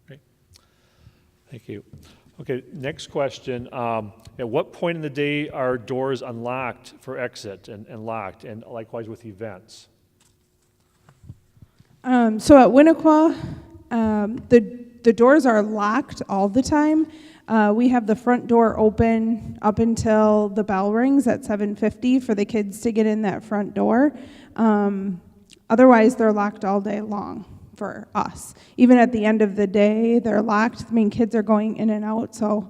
Great. Thank you. Okay, next question. At what point in the day are doors unlocked for exit and locked, and likewise with events? So at Winnequa, the doors are locked all the time. We have the front door open up until the bell rings at 7:50 for the kids to get in that front door. Otherwise, they're locked all day long for us. Even at the end of the day, they're locked. I mean, kids are going in and out, so,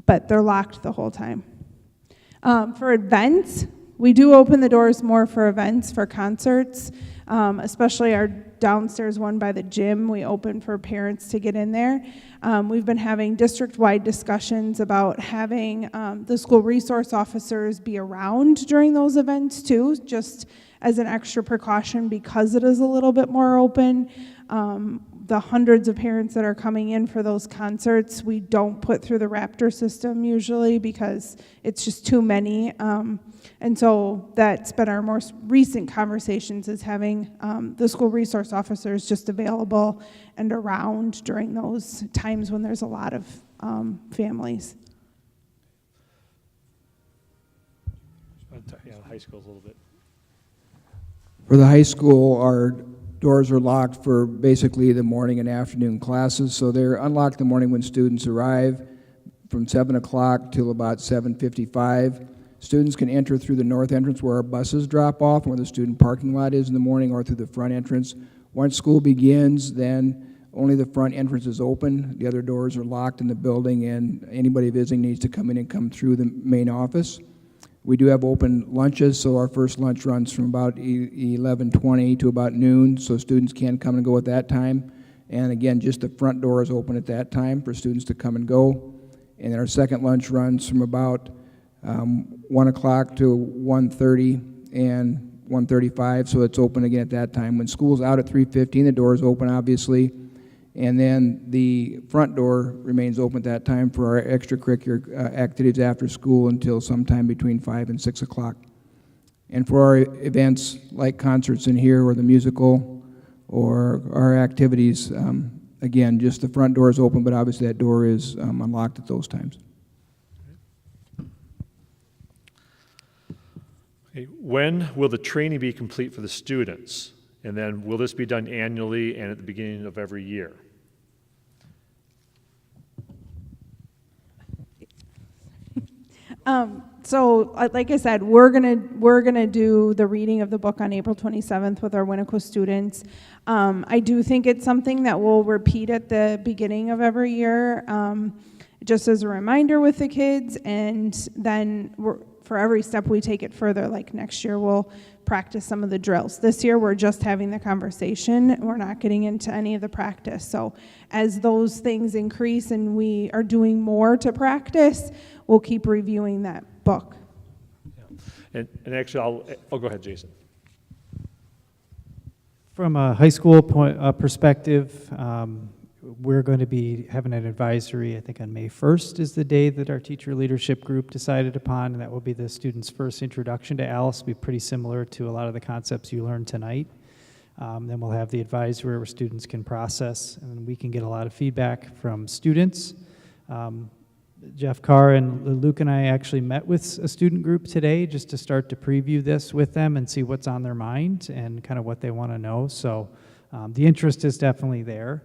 but they're locked the whole time. For events, we do open the doors more for events, for concerts, especially our downstairs one by the gym. We open for parents to get in there. We've been having district-wide discussions about having the school resource officers be around during those events too, just as an extra precaution because it is a little bit more open. The hundreds of parents that are coming in for those concerts, we don't put through the Raptor system usually because it's just too many. And so that's been our most recent conversations, is having the school resource officers just available and around during those times when there's a lot of families. Yeah, high school's a little bit. For the high school, our doors are locked for basically the morning and afternoon classes, so they're unlocked in the morning when students arrive from 7 o'clock till about 7:55. Students can enter through the north entrance where our buses drop off and where the student parking lot is in the morning, or through the front entrance. Once school begins, then only the front entrance is open. The other doors are locked in the building, and anybody visiting needs to come in and come through the main office. We do have open lunches, so our first lunch runs from about 11:20 to about noon, so students can come and go at that time. And again, just the front door is open at that time for students to come and go. And then our second lunch runs from about 1 o'clock to 1:30 and 1:35, so it's open again at that time. When school's out at 3:15, the door is open, obviously. And then the front door remains open at that time for our extracurricular activities after school until sometime between 5 and 6 o'clock. And for our events like concerts in here or the musical or our activities, again, just the front door is open, but obviously that door is unlocked at those times. Okay, when will the training be complete for the students? And then will this be done annually and at the beginning of every year? So, like I said, we're gonna do the reading of the book on April 27th with our Winnequa students. I do think it's something that we'll repeat at the beginning of every year, just as a reminder with the kids, and then for every step we take it further. Like next year, we'll practice some of the drills. This year, we're just having the conversation. We're not getting into any of the practice. So as those things increase and we are doing more to practice, we'll keep reviewing that book. Yeah. And actually, I'll go ahead, Jason. From a high school perspective, we're going to be having an advisory, I think on May 1st is the day that our teacher leadership group decided upon, and that will be the students' first introduction to ALICE. It'll be pretty similar to a lot of the concepts you learned tonight. Then we'll have the advisory where students can process, and we can get a lot of feedback from students. Jeff Carr and Luke and I actually met with a student group today just to start to preview this with them and see what's on their mind and kind of what they want to know. So the interest is definitely there.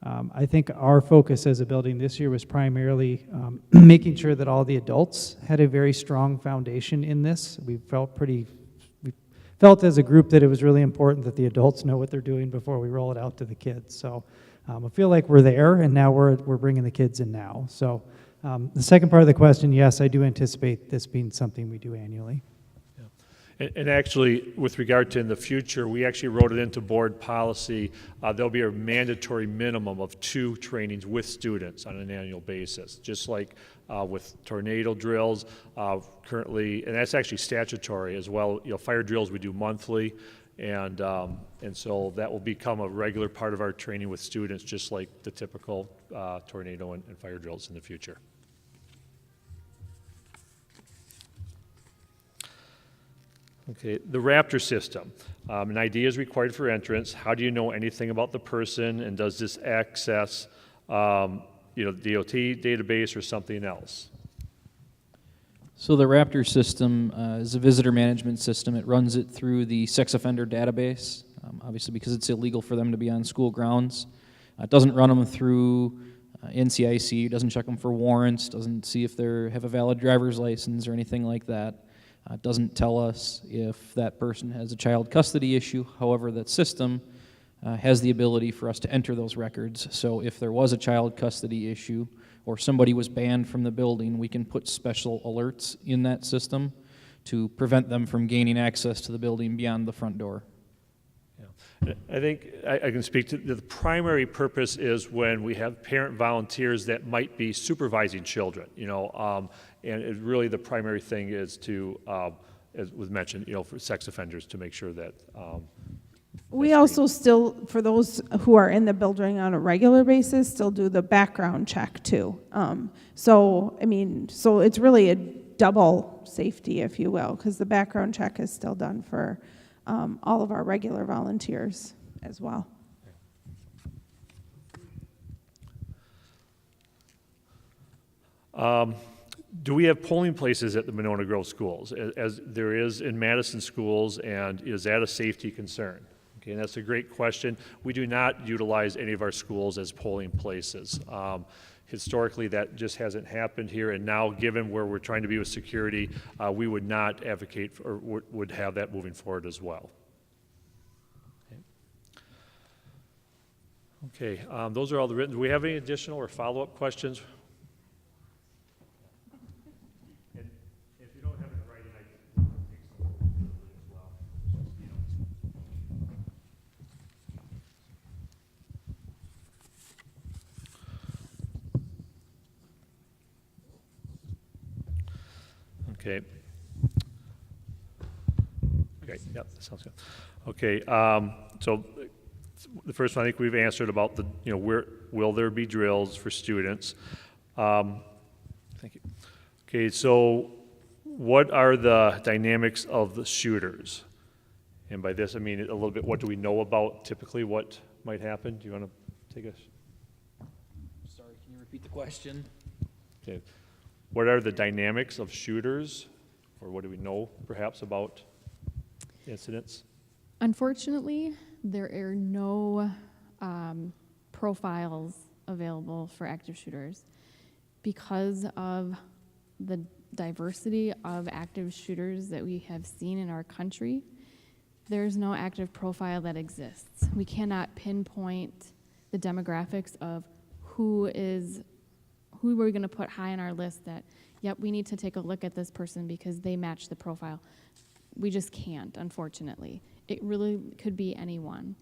I think our focus as a building this year was primarily making sure that all the adults had a very strong foundation in this. We felt as a group that it was really important that the adults know what they're doing before we roll it out to the kids. So I feel like we're there, and now we're bringing the kids in now. So the second part of the question, yes, I do anticipate this being something we do annually. And actually, with regard to in the future, we actually wrote it into board policy. There'll be a mandatory minimum of 2 trainings with students on an annual basis, just like with tornado drills currently, and that's actually statutory as well. You know, fire drills we do monthly, and so that will become a regular part of our training with students, just like the typical tornado and fire drills in the future. Okay, the Raptor system. An ID is required for entrance. How do you know anything about the person, and does this access, DOT database or something else? So the Raptor system is a visitor management system. It runs it through the sex offender database, obviously because it's illegal for them to be on school grounds. It doesn't run them through NCIC, doesn't check them for warrants, doesn't see if they have a valid driver's license or anything like that. It doesn't tell us if that person has a child custody issue. However, that system has the ability for us to enter those records. So if there was a child custody issue or somebody was banned from the building, we can put special alerts in that system to prevent them from gaining access to the building beyond the front door. Yeah. I think I can speak to the primary purpose is when we have parent volunteers that might be supervising children, and really the primary thing is to, as was mentioned, for sex offenders to make sure that. We also still, for those who are in the building on a regular basis, still do the background check too. So it's really a double safety, if you will, because the background check is still done for all of our regular volunteers as well. Do we have polling places at the Monona Grove schools, as there is in Madison schools, and is that a safety concern? Okay, and that's a great question. We do not utilize any of our schools as polling places. Historically, that just hasn't happened here, and now, given where we're trying to be with security, we would not advocate or would have that moving forward as well. Okay, those are all the written. Do we have any additional or follow-up questions? And if you don't have it in writing, I can take some as well. Okay. Okay, yep, that sounds good. Okay, so the first one I think we've answered about the, where will there be drills for students? Thank you. Okay, so what are the dynamics of the shooters? And by this, I mean a little bit, what do we know about typically what might happen? Do you want to take us? Sorry, can you repeat the question? Okay. What are the dynamics of shooters, or what do we know perhaps about incidents? Unfortunately, there are no profiles available for active shooters because of the diversity of active shooters that we have seen in our country. There's no active profile that exists. We cannot pinpoint the demographics of who we're going to put high on our list that, yep, we need to take a look at this person because they match the profile. We just can't, unfortunately. It really could be anyone.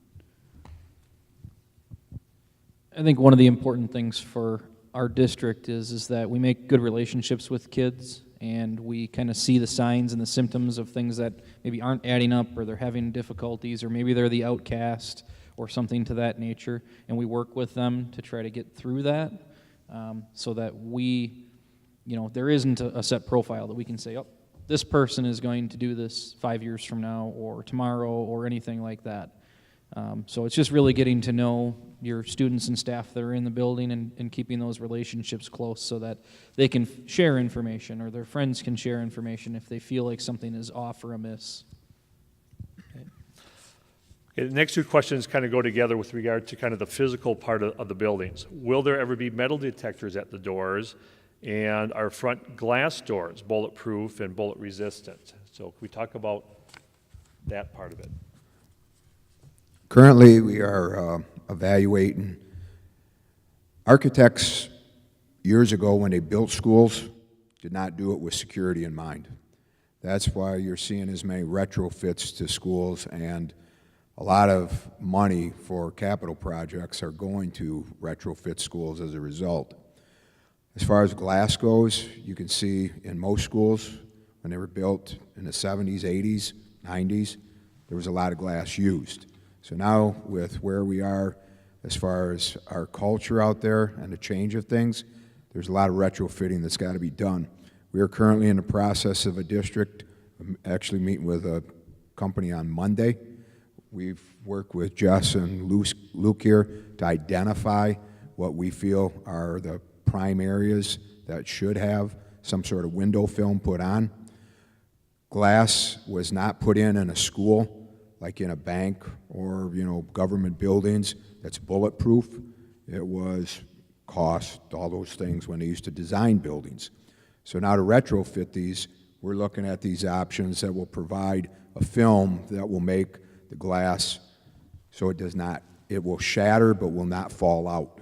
I think one of the important things for our district is that we make good relationships with kids, and we kind of see the signs and the symptoms of things that maybe aren't adding up, or they're having difficulties, or maybe they're the outcast or something to that nature, and we work with them to try to get through that, so that we, there isn't a set profile that we can say, oh, this person is going to do this 5 years from now or tomorrow or anything like that. So it's just really getting to know your students and staff that are in the building and keeping those relationships close so that they can share information, or their friends can share information if they feel like something is off or amiss. Okay, the next two questions kind of go together with regard to kind of the physical part of the buildings. Will there ever be metal detectors at the doors? And our front glass doors bulletproof and bullet resistant? So can we talk about that part of it? Currently, we are evaluating. Architects, years ago when they built schools, did not do it with security in mind. That's why you're seeing as many retrofits to schools, and a lot of money for capital projects are going to retrofit schools as a result. As far as glass goes, you can see in most schools, when they were built in the 70s, 80s, 90s, there was a lot of glass used. So now, with where we are as far as our culture out there and the change of things, there's a lot of retrofitting that's got to be done. We are currently in the process of a district, actually meeting with a company on Monday. We've worked with Jess and Luke here to identify what we feel are the prime areas that should have some sort of window film put on. Glass was not put in a school, like in a bank or government buildings, that's bulletproof. It was cost, all those things when they used to design buildings. So now to retrofit these, we're looking at these options that will provide a film that will make the glass so it does not, it will shatter but will not fall out,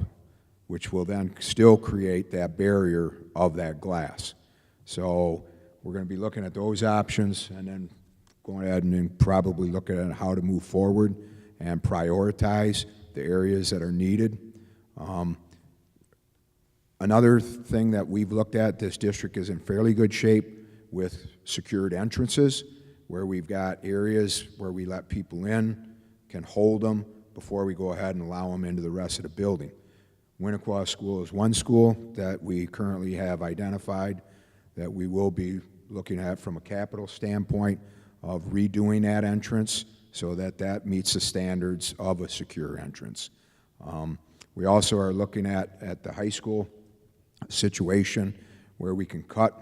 which will then still create that barrier of that glass. So we're going to be looking at those options and then going ahead and then probably looking at how to move forward and prioritize the areas that are needed. Another thing that we've looked at, this district is in fairly good shape with secured entrances, where we've got areas where we let people in, can hold them before we go ahead and allow them into the rest of the building. Winnequa School is one school that we currently have identified that we will be looking at from a capital standpoint of redoing that entrance so that that meets the standards of a secure entrance. We also are looking at the high school situation where we can cut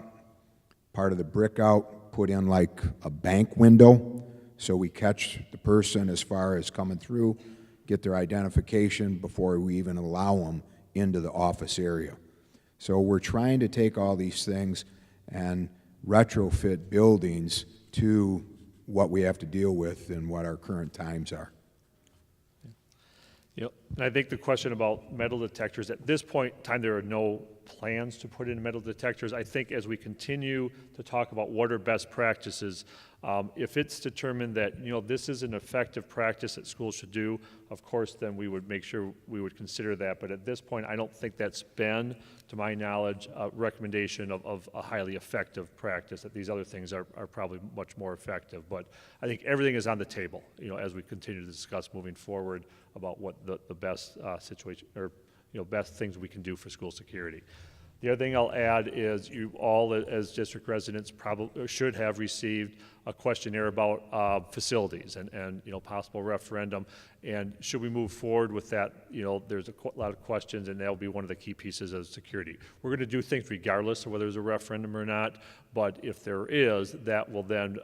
part of the brick out, put in like a bank window, so we catch the person as far as coming through, get their identification before we even allow them into the office area. So we're trying to take all these things and retrofit buildings to what we have to deal with and what our current times are. Yep. And I think the question about metal detectors, at this point in time, there are no plans to put in metal detectors. I think as we continue to talk about what are best practices, if it's determined that, this is an effective practice that schools should do, of course, then we would make sure we would consider that. But at this point, I don't think that's been, to my knowledge, a recommendation of a highly effective practice, that these other things are probably much more effective. But I think everything is on the table, as we continue to discuss moving forward about what the best situation, or best things we can do for school security. The other thing I'll add is you all, as district residents, probably should have received a questionnaire about facilities and possible referendum. And should we move forward with that, there's a lot of questions, and that'll be one of the key pieces of security. We're going to do things regardless of whether there's a referendum or not, but if there is, that will then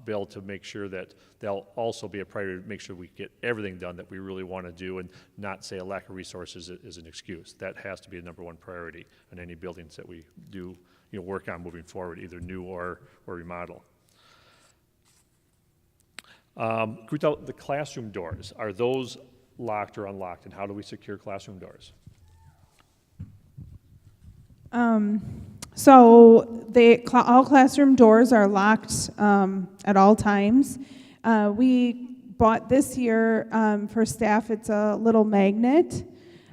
be able to make sure that there'll also be a priority to make sure we get everything done that we really want to do and not say a lack of resources is an excuse. That has to be a number one priority in any buildings that we do work on moving forward, either new or remodel. Could we tell the classroom doors, are those locked or unlocked, and how do we secure classroom doors? So all classroom doors are locked at all times. We bought this year for staff, it's a little magnet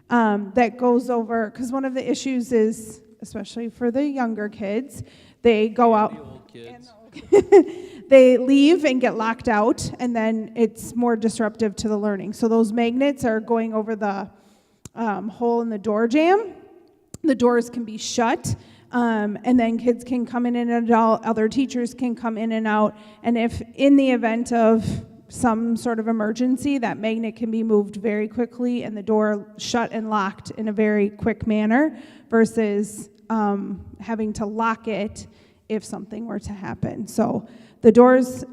that goes over, because one of the issues is, especially for the younger kids, they go out. The old kids. They leave and get locked out, and then it's more disruptive to the learning. So those magnets are going over the hole in the door jamb. The doors can be shut, and then kids can come in and out, other teachers can come in and out, and if in the event of some sort of emergency, that magnet can be moved very quickly and the door shut and locked in a very quick manner versus having to lock it if something were to happen. So the doors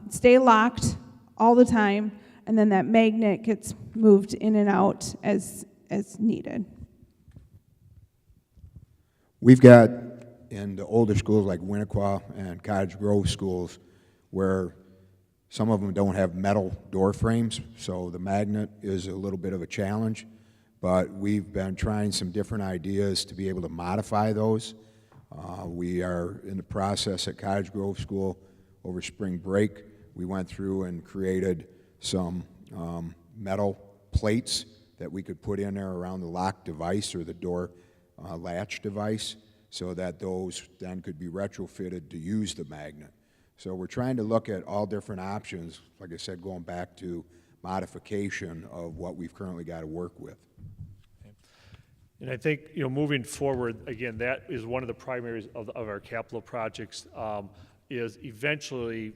stay locked all the time, and then that magnet gets moved in and out as needed. We've got in the older schools like Winnequa and Cottage Grove schools where some of them don't have metal door frames, so the magnet is a little bit of a challenge, but we've been trying some different ideas to be able to modify those. We are in the process at Cottage Grove School over spring break. We went through and created some metal plates that we could put in there around the lock device or the door latch device so that those then could be retrofitted to use the magnet. So we're trying to look at all different options, like I said, going back to modification of what we've currently got to work with. And I think, moving forward, again, that is one of the primaries of our capital projects, is eventually,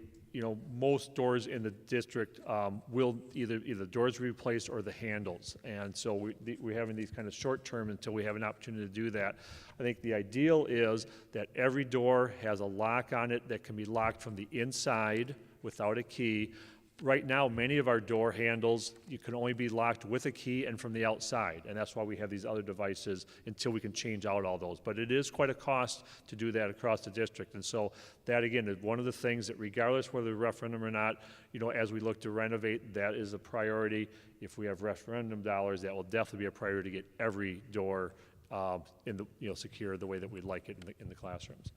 most doors in the district will either doors be replaced or the handles. And so we're having these kind of short term until we have an opportunity to do that. I think the ideal is that every door has a lock on it that can be locked from the inside without a key, right now, many of our door handles, you can only be locked with a key and from the outside, and that's why we have these other devices until we can change out all those. But it is quite a cost to do that across the district, and so that, again, is one of the things that regardless whether the referendum or not, as we look to renovate, that is a priority. If we have referendum dollars, that will definitely be a priority to get every door secure the way that we'd like it in the classrooms.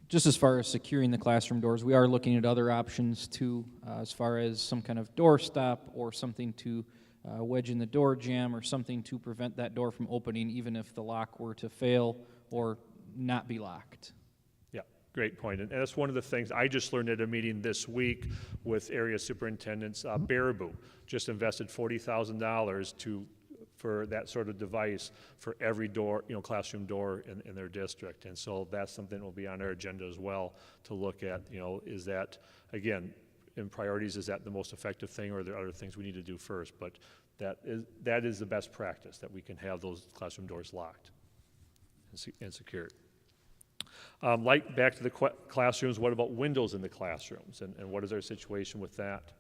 Just as far as securing the classroom doors, we are looking at other options too, as far as some kind of door stop or something to wedge in the door jamb or something to prevent that door from opening even if the lock were to fail or not be locked. Yeah, great point. And that's one of the things I just learned at a meeting this week with area superintendents. Baraboo just invested $40,000 for that sort of device for every door, classroom door in their district. And so that's something that will be on our agenda as well to look at, is that, again, in priorities, is that the most effective thing, or are there other things we need to do first? But that is the best practice, that we can have those classroom doors locked and secured. Back to the classrooms, what about windows in the classrooms, and what is our situation with that?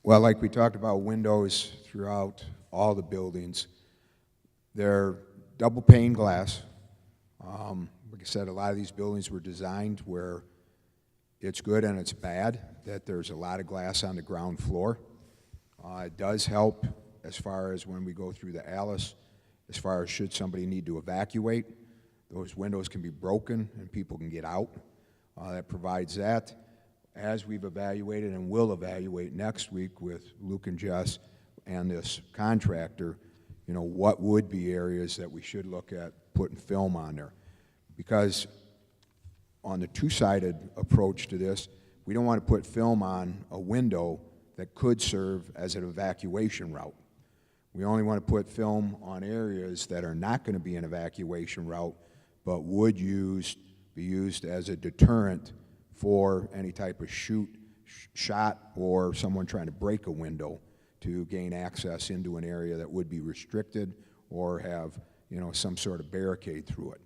Well, like we talked about windows throughout all the buildings, they're double pane glass. Like I said, a lot of these buildings were designed where it's good and it's bad, that there's a lot of glass on the ground floor. It does help as far as when we go through the Alice, as far as should somebody need to evacuate, those windows can be broken and people can get out. That provides that. As we've evaluated and will evaluate next week with Luke and Jess and this contractor, what would be areas that we should look at putting film on there. Because on the two-sided approach to this, we don't want to put film on a window that could serve as an evacuation route. We only want to put film on areas that are not going to be an evacuation route, but would be used as a deterrent for any type of shot or someone trying to break a window to gain access into an area that would be restricted or have, some sort of barricade through it.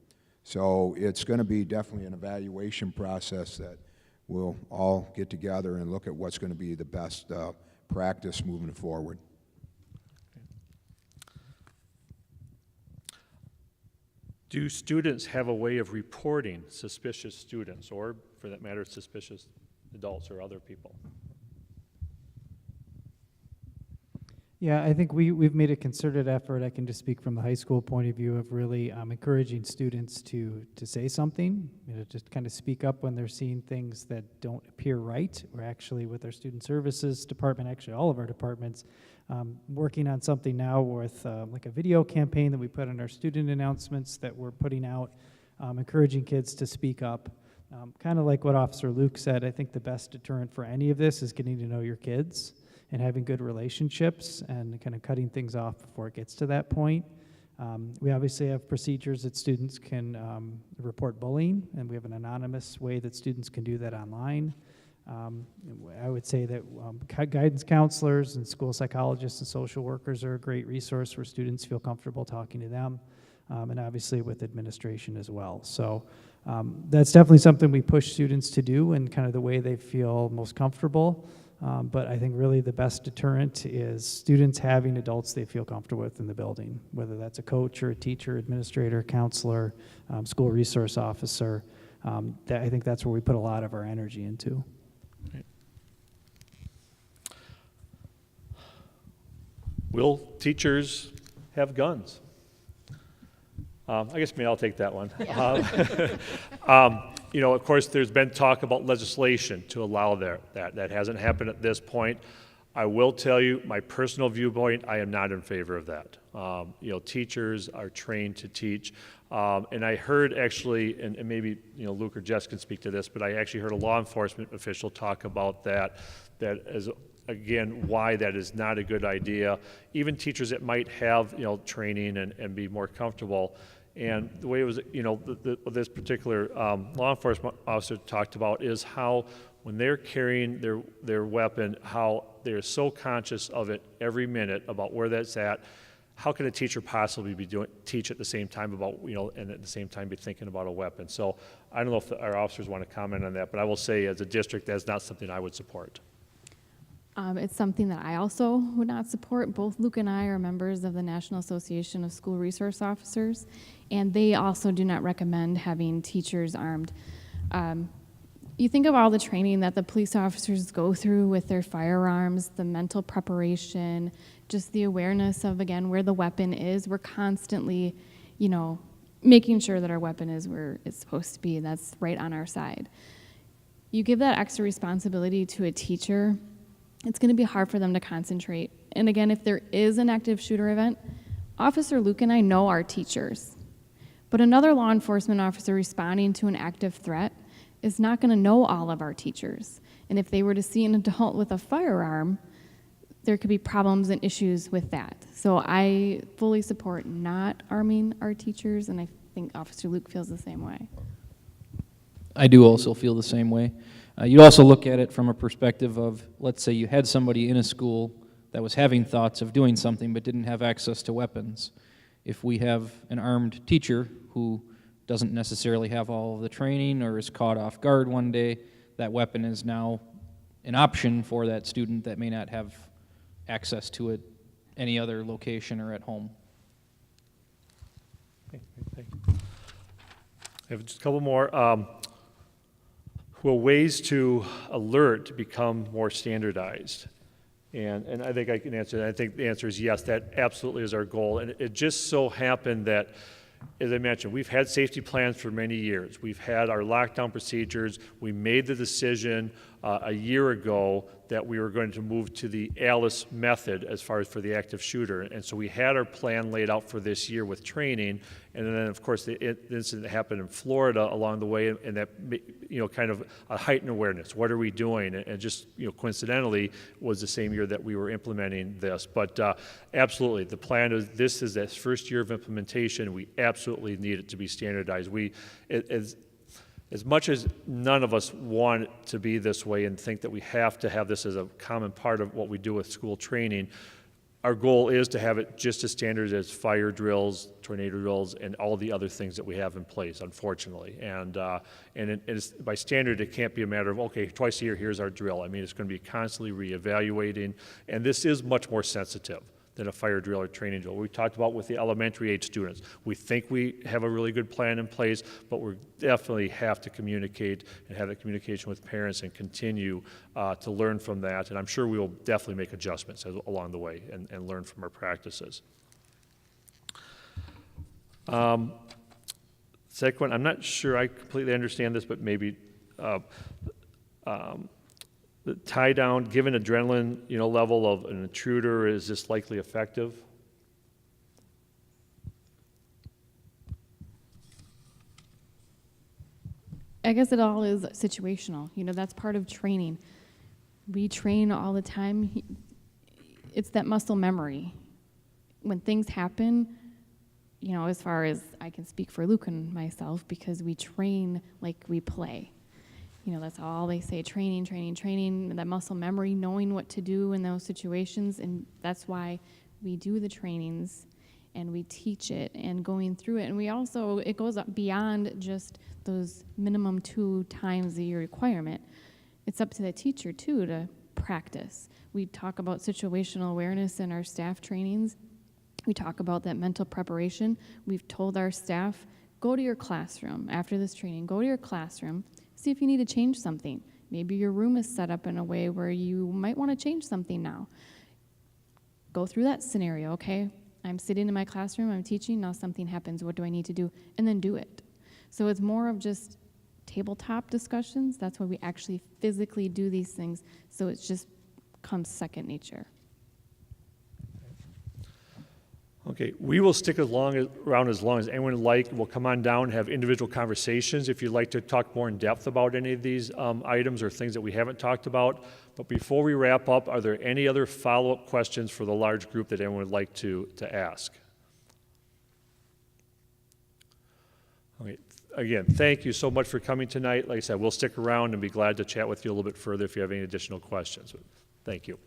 So it's going to be definitely an evaluation process that we'll all get together and look at what's going to be the best practice moving forward. Do students have a way of reporting suspicious students, or for that matter, suspicious adults or other people? Yeah, I think we've made a concerted effort. I can just speak from the high school point of view of really encouraging students to say something, just kind of speak up when they're seeing things that don't appear right. We're actually, with our student services department, actually all of our departments, working on something now with like a video campaign that we put in our student announcements that we're putting out, encouraging kids to speak up. Kind of like what Officer Luke said, I think the best deterrent for any of this is getting to know your kids and having good relationships and kind of cutting things off before it gets to that point. We obviously have procedures that students can report bullying, and we have an anonymous way that students can do that online. I would say that guidance counselors and school psychologists and social workers are a great resource where students feel comfortable talking to them, and obviously with administration as well. So that's definitely something we push students to do in kind of the way they feel most comfortable. But I think really the best deterrent is students having adults they feel comfortable with in the building, whether that's a coach or a teacher, administrator, counselor, school resource officer. I think that's where we put a lot of our energy into. Will teachers have guns? I guess maybe I'll take that one. Of course, there's been talk about legislation to allow that. That hasn't happened at this point. I will tell you, my personal viewpoint, I am not in favor of that. Teachers are trained to teach. And I heard actually, and maybe Luke or Jess can speak to this, but I actually heard a law enforcement official talk about that as, again, why that is not a good idea. Even teachers that might have, training and be more comfortable. And the way it was, this particular law enforcement officer talked about is how when they're carrying their weapon, how they're so conscious of it every minute about where that's at. how can a teacher possibly teach at the same time about, and at the same time be thinking about a weapon? So I don't know if our officers want to comment on that, but I will say as a district, that's not something I would support. It's something that I also would not support. Both Luke and I are members of the National Association of School Resource Officers, and they also do not recommend having teachers armed. You think of all the training that the police officers go through with their firearms, the mental preparation, just the awareness of, again, where the weapon is. We're constantly, making sure that our weapon is where it's supposed to be. That's right on our side. You give that extra responsibility to a teacher, it's going to be hard for them to concentrate. And again, if there is an active shooter event, Officer Luke and I know our teachers. But another law enforcement officer responding to an active threat is not going to know all of our teachers. And if they were to see an adult with a firearm, there could be problems and issues with that. So I fully support not arming our teachers, and I think Officer Luke feels the same way. I do also feel the same way. You also look at it from a perspective of, let's say you had somebody in a school that was having thoughts of doing something but didn't have access to weapons. If we have an armed teacher who doesn't necessarily have all of the training or is caught off guard one day, that weapon is now an option for that student that may not have access to it any other location or at home. Okay, thank you. I have just a couple more. Will ways to alert become more standardized? And I think I can answer that. I think the answer is yes, that absolutely is our goal. And it just so happened that, as I mentioned, we've had safety plans for many years. We've had our lockdown procedures. We made the decision a year ago that we were going to move to the ALICE method as far as for the active shooter. And so we had our plan laid out for this year with training. And then, of course, the incident happened in Florida along the way, and that, kind of a heightened awareness. What are we doing? And just, coincidentally, was the same year that we were implementing this. But absolutely, the plan is, this is that first year of implementation. We absolutely need it to be standardized. As much as none of us want it to be this way and think that we have to have this as a common part of what we do with school training, our goal is to have it just as standard as fire drills, tornado drills, and all the other things that we have in place, unfortunately. And it's, by standard, it can't be a matter of, okay, twice a year, here's our drill. I mean, it's going to be constantly reevaluating, and this is much more sensitive than a fire drill or training drill. We talked about with the elementary age students. We think we have a really good plan in place, but we definitely have to communicate and have that communication with parents and continue to learn from that. And I'm sure we will definitely make adjustments along the way and learn from our practices. Second one, I'm not sure I completely understand this, but maybe the tie down, given adrenaline, level of an intruder, is this likely effective? I guess it all is situational. That's part of training. We train all the time. It's that muscle memory. When things happen, as far as I can speak for Luke and myself, because we train like we play. That's all they say, training, that muscle memory, knowing what to do in those situations, and that's why we do the trainings and we teach it and going through it. And we also, it goes up beyond just those minimum 2 times a year requirement. It's up to the teacher, too, to practice. We talk about situational awareness in our staff trainings. We talk about that mental preparation. We've told our staff, go to your classroom after this training, go to your classroom, see if you need to change something. Maybe your room is set up in a way where you might want to change something now. Go through that scenario, okay? I'm sitting in my classroom, I'm teaching, now something happens, what do I need to do? And then do it. So it's more of just tabletop discussions. That's why we actually physically do these things, so it just comes second nature. Okay, we will stick around as long as anyone would like. We'll come on down and have individual conversations if you'd like to talk more in depth about any of these items or things that we haven't talked about. But before we wrap up, are there any other follow-up questions for the large group that anyone would like to ask? Okay, again, thank you so much for coming tonight. Like I said, we'll stick around and be glad to chat with you a little bit further if you have any additional questions. Thank you.